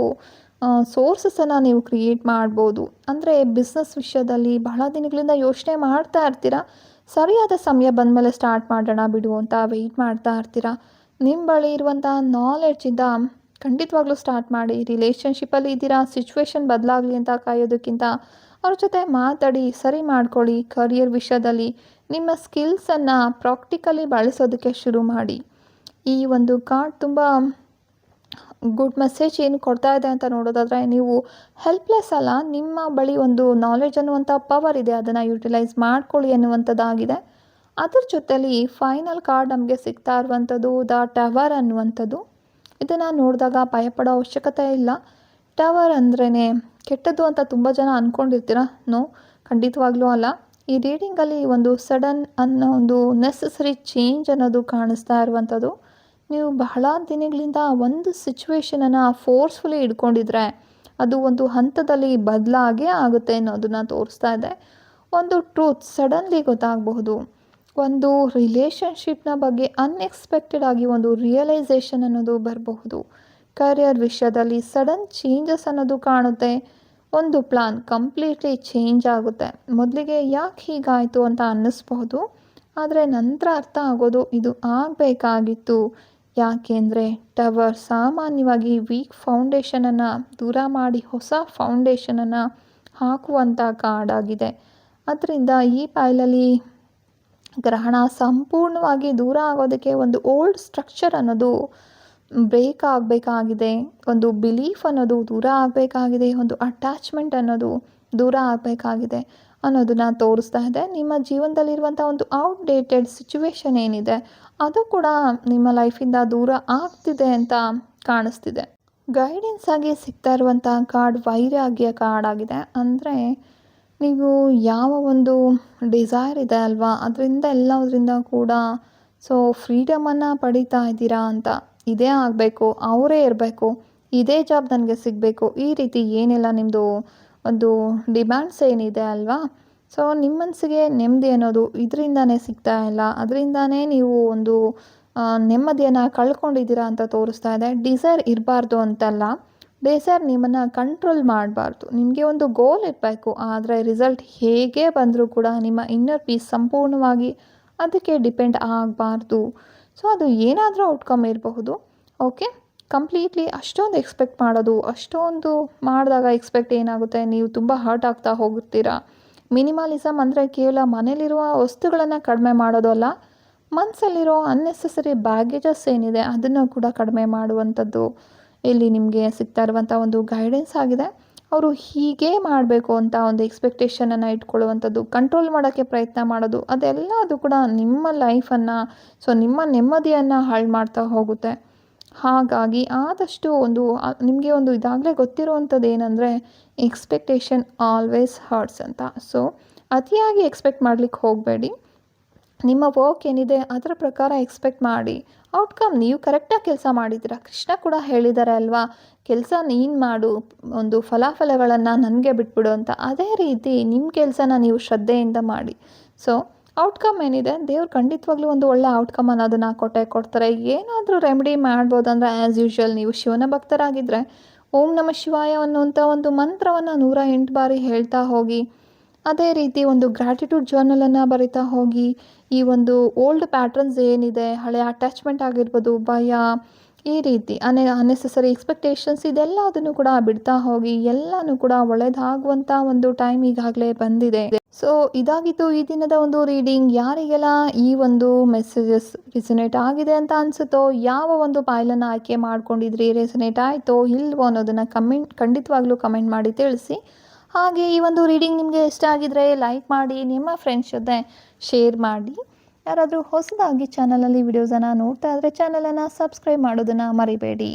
ಸೋರ್ಸಸನ್ನು ನೀವು ಕ್ರಿಯೇಟ್ ಮಾಡ್ಬೋದು. ಅಂದರೆ ಬಿಸ್ನೆಸ್ ವಿಷಯದಲ್ಲಿ ಬಹಳ ದಿನಗಳಿಂದ ಯೋಚನೆ ಮಾಡ್ತಾ ಇರ್ತೀರ, ಸರಿಯಾದ ಸಮಯ ಬಂದಮೇಲೆ ಸ್ಟಾರ್ಟ್ ಮಾಡೋಣ ಬಿಡು ಅಂತ ವೆಯ್ಟ್ ಮಾಡ್ತಾ ಇರ್ತೀರ. ನಿಮ್ಮ ಬಳಿ ಇರುವಂಥ ನಾಲೆಡ್ಜಿಂದ ಖಂಡಿತವಾಗ್ಲೂ ಸ್ಟಾರ್ಟ್ ಮಾಡಿ. ರಿಲೇಷನ್ಶಿಪ್ಪಲ್ಲಿ ಇದ್ದೀರಾ, ಸಿಚುವೇಶನ್ ಬದಲಾಗಲಿ ಅಂತ ಕಾಯೋದಕ್ಕಿಂತ ಅವ್ರ ಜೊತೆ ಮಾತಾಡಿ ಸರಿ ಮಾಡ್ಕೊಳ್ಳಿ. ಕರಿಯರ್ ವಿಷಯದಲ್ಲಿ ನಿಮ್ಮ ಸ್ಕಿಲ್ಸನ್ನು ಪ್ರಾಕ್ಟಿಕಲಿ ಬಳಸೋದಕ್ಕೆ ಶುರು ಮಾಡಿ. ಈ ಒಂದು ಕಾರ್ಡ್ ತುಂಬ ಗುಡ್ ಮೆಸೇಜ್ ಏನು ಕೊಡ್ತಾ ಇದೆ ಅಂತ ನೋಡೋದಾದರೆ, ನೀವು ಹೆಲ್ಪ್ಲೆಸ್ ಅಲ್ಲ, ನಿಮ್ಮ ಬಳಿ ಒಂದು ನಾಲೆಡ್ಜ್ ಅನ್ನುವಂಥ ಪವರ್ ಇದೆ, ಅದನ್ನು ಯುಟಿಲೈಸ್ ಮಾಡ್ಕೊಳ್ಳಿ ಅನ್ನುವಂಥದ್ದಾಗಿದೆ. ಅದ್ರ ಜೊತೆಲಿ ಫೈನಲ್ ಕಾರ್ಡ್ ನಮಗೆ ಸಿಗ್ತಾ ಇರುವಂಥದ್ದು ದ ಟವರ್ ಅನ್ನುವಂಥದ್ದು. ಇದನ್ನು ನೋಡಿದಾಗ ಭಯಪಡೋ ಅವಶ್ಯಕತೆ ಇಲ್ಲ. ಟವರ್ ಅಂದ್ರೇ ಕೆಟ್ಟದ್ದು ಅಂತ ತುಂಬ ಜನ ಅಂದ್ಕೊಂಡಿರ್ತೀರ. ನೋ, ಖಂಡಿತವಾಗ್ಲೂ ಅಲ್ಲ. ಈ ರೀಡಿಂಗಲ್ಲಿ ಒಂದು ಸಡನ್ ಅನ್ನೋ ಒಂದು ನೆಸಸರಿ ಚೇಂಜ್ ಅನ್ನೋದು ಕಾಣಿಸ್ತಾ ಇರುವಂಥದ್ದು. ನೀವು ಬಹಳ ದಿನಗಳಿಂದ ಒಂದು ಸಿಚುವೇಶನನ್ನು ಫೋರ್ಸ್ಫುಲಿ ಹಿಡ್ಕೊಂಡಿದ್ರೆ ಅದು ಒಂದು ಹಂತದಲ್ಲಿ ಬದಲಾಗೇ ಆಗುತ್ತೆ ಅನ್ನೋದನ್ನು ತೋರಿಸ್ತಾ ಇದೆ. ಒಂದು ಟ್ರೂತ್ ಸಡನ್ಲಿ ಗೊತ್ತಾಗಬಹುದು. ಒಂದು ರಿಲೇಷನ್ಶಿಪ್ನ ಬಗ್ಗೆ ಅನ್ಎಕ್ಸ್ಪೆಕ್ಟೆಡ್ ಆಗಿ ಒಂದು ರಿಯಲೈಸೇಷನ್ ಅನ್ನೋದು ಬರಬಹುದು. ಕರಿಯರ್ ವಿಷಯದಲ್ಲಿ ಸಡನ್ ಚೇಂಜಸ್ ಅನ್ನೋದು ಕಾಣುತ್ತೆ. ಒಂದು ಪ್ಲಾನ್ ಕಂಪ್ಲೀಟ್ಲಿ ಚೇಂಜ್ ಆಗುತ್ತೆ. ಮೊದಲಿಗೆ ಯಾಕೆ ಹೀಗಾಯಿತು ಅಂತ ಅನ್ನಿಸ್ಬಹುದು, ಆದರೆ ನಂತರ ಅರ್ಥ ಆಗೋದು ಇದು ಆಗಬೇಕಾಗಿತ್ತು. ಯಾಕೆಂದರೆ ಟವರ್ ಸಾಮಾನ್ಯವಾಗಿ ವೀಕ್ ಫೌಂಡೇಶನನ್ನು ದೂರ ಮಾಡಿ ಹೊಸ ಫೌಂಡೇಶನನ್ನು ಹಾಕುವಂಥ ಕಾರ್ಡ್ ಆಗಿದೆ. ಅದರಿಂದ ಈ ಪೈಲಲ್ಲಿ ಗ್ರಹಣ ಸಂಪೂರ್ಣವಾಗಿ ದೂರ ಆಗೋದಕ್ಕೆ ಒಂದು ಓಲ್ಡ್ ಸ್ಟ್ರಕ್ಚರ್ ಅನ್ನೋದು ಬ್ರೇಕ್ ಆಗಬೇಕಾಗಿದೆ. ಒಂದು ಬಿಲೀಫ್ ಅನ್ನೋದು ದೂರ ಆಗಬೇಕಾಗಿದೆ. ಒಂದು ಅಟ್ಯಾಚ್ಮೆಂಟ್ ಅನ್ನೋದು ದೂರ ಆಗಬೇಕಾಗಿದೆ ಅನ್ನೋದನ್ನು ತೋರಿಸ್ತಾ ಇದೆ. ನಿಮ್ಮ ಜೀವನದಲ್ಲಿರುವಂಥ ಒಂದು ಔಟ್ಡೇಟೆಡ್ ಸಿಚುವೇಶನ್ ಏನಿದೆ ಅದು ಕೂಡ ನಿಮ್ಮ ಲೈಫಿಂದ ದೂರ ಆಗ್ತಿದೆ ಅಂತ ಕಾಣಿಸ್ತಿದೆ. ಗೈಡೆನ್ಸ್ ಆಗಿ ಸಿಗ್ತಾ ಇರುವಂಥ ಕಾರ್ಡ್ ವೈರಾಗ್ಯ ಕಾರ್ಡ್ ಆಗಿದೆ. ಅಂದರೆ ನೀವು ಯಾವ ಒಂದು ಡಿಸೈರ್ ಇದೆ ಅಲ್ವಾ, ಅದರಿಂದ ಎಲ್ಲದರಿಂದ ಕೂಡ ಫ್ರೀಡಮನ್ನು ಪಡೀತಾ ಇದ್ದೀರಾ ಅಂತ. ಇದೇ ಆಗಬೇಕು, ಅವರೇ ಇರಬೇಕು, ಇದೇ ಜಾಬ್ ನನಗೆ ಸಿಗಬೇಕು, ಈ ರೀತಿ ಏನೆಲ್ಲ ನಿಮ್ಮದು ಒಂದು ಡಿಮ್ಯಾಂಡ್ಸ್ ಏನಿದೆ ಅಲ್ವಾ, ನಿಮ್ಮ ಮನಸ್ಸಿಗೆ ನೆಮ್ಮದಿ ಅನ್ನೋದು ಇದರಿಂದಾನೇ ಸಿಗ್ತಾ ಇಲ್ಲ. ಅದರಿಂದಾನೇ ನೀವು ಒಂದು ನೆಮ್ಮದಿಯನ್ನು ಕಳ್ಕೊಂಡಿದ್ದೀರಾ ಅಂತ ತೋರಿಸ್ತಾ ಇದೆ. ಡಿಸೈರ್ ಇರಬಾರ್ದು ಅಂತಲ್ಲ, ಡಿಸೈರ್ ನಿಮ್ಮನ್ನು ಕಂಟ್ರೋಲ್ ಮಾಡಬಾರ್ದು. ನಿಮಗೆ ಒಂದು ಗೋಲ್ ಇರಬೇಕು, ಆದರೆ ರಿಸಲ್ಟ್ ಹೇಗೆ ಬಂದರೂ ಕೂಡ ನಿಮ್ಮ ಇನ್ನರ್ ಪೀಸ್ ಸಂಪೂರ್ಣವಾಗಿ ಅದಕ್ಕೆ ಡಿಪೆಂಡ್ ಆಗಬಾರ್ದು. ಅದು ಏನಾದರೂ ಔಟ್ಕಮ್ ಇರಬಹುದು. ಓಕೆ, ಕಂಪ್ಲೀಟ್ಲಿ ಅಷ್ಟೊಂದು ಎಕ್ಸ್ಪೆಕ್ಟ್ ಮಾಡೋದು, ಅಷ್ಟೊಂದು ಮಾಡಿದಾಗ ಎಕ್ಸ್ಪೆಕ್ಟ್ ಏನಾಗುತ್ತೆ, ನೀವು ತುಂಬ ಹರ್ಟ್ ಆಗ್ತಾ ಹೋಗುತ್ತೀರಾ. ಮಿನಿಮಲಿಸಮ್ ಅಂದರೆ ಕೇವಲ ಮನೇಲಿರುವ ವಸ್ತುಗಳನ್ನು ಕಡಿಮೆ ಮಾಡೋದು ಅಲ್ಲ, ಮನಸ್ಸಲ್ಲಿರೋ ಅನ್ನೆಸೆಸರಿ ಬ್ಯಾಗೇಜಸ್ ಏನಿದೆ ಅದನ್ನು ಕೂಡ ಕಡಿಮೆ ಮಾಡುವಂಥದ್ದು ಇಲ್ಲಿ ನಿಮಗೆ ಸಿಗ್ತಾ ಇರುವಂಥ ಒಂದು ಗೈಡೆನ್ಸ್ ಆಗಿದೆ. ಅವರು ಹೀಗೇ ಮಾಡಬೇಕು ಅಂತ ಒಂದು ಎಕ್ಸ್ಪೆಕ್ಟೇಷನನ್ನು ಇಟ್ಕೊಳ್ಳುವಂಥದ್ದು, ಕಂಟ್ರೋಲ್ ಮಾಡೋಕ್ಕೆ ಪ್ರಯತ್ನ ಮಾಡೋದು, ಅದೆಲ್ಲ ಅದು ಕೂಡ ನಿಮ್ಮ ಲೈಫನ್ನು ನಿಮ್ಮ ನೆಮ್ಮದಿಯನ್ನು ಹಾಳು ಮಾಡ್ತಾ ಹೋಗುತ್ತೆ. ಹಾಗಾಗಿ ಆದಷ್ಟು ನಿಮಗೆ ಒಂದು ಇದಾಗಲೇ ಗೊತ್ತಿರುವಂಥದ್ದು ಏನಂದರೆ, ಎಕ್ಸ್ಪೆಕ್ಟೇಷನ್ ಆಲ್ವೇಸ್ ಹರ್ಟ್ಸ್ ಅಂತ. ಅತಿಯಾಗಿ ಎಕ್ಸ್ಪೆಕ್ಟ್ ಮಾಡಲಿಕ್ಕೆ ಹೋಗಬೇಡಿ. ನಿಮ್ಮ ವರ್ಕ್ ಏನಿದೆ ಅದರ ಪ್ರಕಾರ ಎಕ್ಸ್ಪೆಕ್ಟ್ ಮಾಡಿ. ಔಟ್ಕಮ್ ನೀವು ಕರೆಕ್ಟಾಗಿ ಕೆಲಸ ಮಾಡಿದ್ದೀರಾ. ಕೃಷ್ಣ ಕೂಡ ಹೇಳಿದ್ದಾರೆ ಅಲ್ವಾ, ಕೆಲಸ ನೀನು ಮಾಡು, ಒಂದು ಫಲಾಫಲಗಳನ್ನು ನನಗೆ ಬಿಟ್ಬಿಡು ಅಂತ. ಅದೇ ರೀತಿ ನಿಮ್ಮ ಕೆಲಸನ ನೀವು ಶ್ರದ್ಧೆಯಿಂದ ಮಾಡಿ. ಔಟ್ಕಮ್ ಏನಿದೆ ದೇವ್ರು ಖಂಡಿತವಾಗ್ಲೂ ಒಂದು ಒಳ್ಳೆ ಔಟ್ಕಮ್ ಅನ್ನೋದನ್ನು ಕೊಡ್ತಾರೆ. ಏನಾದರೂ ರೆಮಿಡಿ ಮಾಡ್ಬೋದಂದರೆ ಆ್ಯಸ್ ಯೂಶ್ವಲ್ ನೀವು ಶಿವನ ಭಕ್ತರಾಗಿದ್ದರೆ ಓಂ ನಮಃ ಶಿವಾಯ ಅನ್ನುವಂಥ ಒಂದು ಮಂತ್ರವನ್ನು 108 ಬಾರಿ ಹೇಳ್ತಾ ಹೋಗಿ. ಅದೇ ರೀತಿ ಒಂದು ಗ್ರ್ಯಾಟಿಟ್ಯೂಡ್ ಜರ್ನಲನ್ನು ಬರಿತಾ ಹೋಗಿ. ಈ ಒಂದು ಓಲ್ಡ್ ಪ್ಯಾಟ್ರನ್ಸ್ ಏನಿದೆ, ಹಳೆ ಅಟ್ಯಾಚ್ಮೆಂಟ್ ಆಗಿರ್ಬೋದು, ಭಯ, ಈ ರೀತಿ ಅನ್ನೆಸೆಸರಿ ಎಕ್ಸ್ಪೆಕ್ಟೇಷನ್ಸ್, ಇದೆಲ್ಲದನ್ನು ಕೂಡ ಬಿಡ್ತಾ ಹೋಗಿ. ಎಲ್ಲನೂ ಕೂಡ ಒಳ್ಳೆಯದಾಗುವಂಥ ಒಂದು ಟೈಮ್ ಈಗಾಗಲೇ ಬಂದಿದೆ. ಇದಾಗಿತ್ತು ಈ ದಿನದ ಒಂದು ರೀಡಿಂಗ್. ಯಾರಿಗೆಲ್ಲ ಈ ಒಂದು ಮೆಸೇಜಸ್ ರೆಸನೇಟ್ ಆಗಿದೆ ಅಂತ ಅನಿಸುತ್ತೋ, ಯಾವ ಒಂದು ಫೈಲನ್ನು ಆಯ್ಕೆ ಮಾಡ್ಕೊಂಡಿದ್ರಿ, ರೆಸನೇಟ್ ಆಯಿತೋ ಇಲ್ವೋ ಅನ್ನೋದನ್ನು ಖಂಡಿತವಾಗ್ಲೂ ಕಮೆಂಟ್ ಮಾಡಿ ತಿಳಿಸಿ. ಹಾಗೆ ಈ ಒಂದು ರೀಡಿಂಗ್ ನಿಮಗೆ ಇಷ್ಟ ಆಗಿದ್ರೆ ಲೈಕ್ ಮಾಡಿ, ನಿಮ್ಮ ಫ್ರೆಂಡ್ಸ್ ಜೊತೆ ಶೇರ್ ಮಾಡಿ. ಯಾರಾದರೂ ಹೊಸದಾಗಿ ಚಾನಲಲ್ಲಿ ವಿಡಿಯೋಸನ್ನು ನೋಡ್ತಾ ಇದ್ದರೆ ಚಾನಲನ್ನು ಸಬ್ಸ್ಕ್ರೈಬ್ ಮಾಡೋದನ್ನು ಮರಿಬೇಡಿ.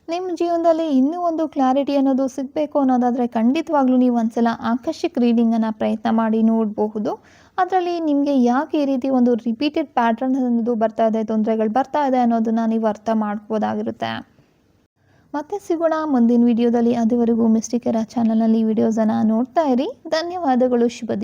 ನಿಮ್ಮ ಜೀವನದಲ್ಲಿ ಇನ್ನೂ ಒಂದು ಕ್ಲಾರಿಟಿ ಅನ್ನೋದು ಸಿಗಬೇಕು ಅನ್ನೋದಾದರೆ ಖಂಡಿತವಾಗ್ಲೂ ನೀವು ಒಂದ್ಸಲ ಆಕರ್ಷಿಕ್ ರೀಡಿಂಗನ್ನು ಪ್ರಯತ್ನ ಮಾಡಿ ನೋಡಬಹುದು. ಅದರಲ್ಲಿ ನಿಮಗೆ ಯಾಕೆ ಈ ರೀತಿ ಒಂದು ರಿಪೀಟೆಡ್ ಪ್ಯಾಟ್ರನ್ ಅನ್ನೋದು ಬರ್ತಾ ಇದೆ, ತೊಂದರೆಗಳು ಬರ್ತಾ ಇದೆ ಅನ್ನೋದನ್ನು ನೀವು ಅರ್ಥ ಮಾಡ್ಕೋಬೋದಾಗಿರುತ್ತೆ. ಮತ್ತೆ ಸಿಗೋಣ ಮುಂದಿನ ವಿಡಿಯೋದಲ್ಲಿ. ಅದುವರೆಗೂ ಮಿಸ್ಟಿಕ್ ಎರಾ ಚಾನಲ್ನಲ್ಲಿ ವಿಡಿಯೋಸನ್ನು ನೋಡ್ತಾ ಇರಿ. ಧನ್ಯವಾದಗಳು. ಶುಭ ದಿನ.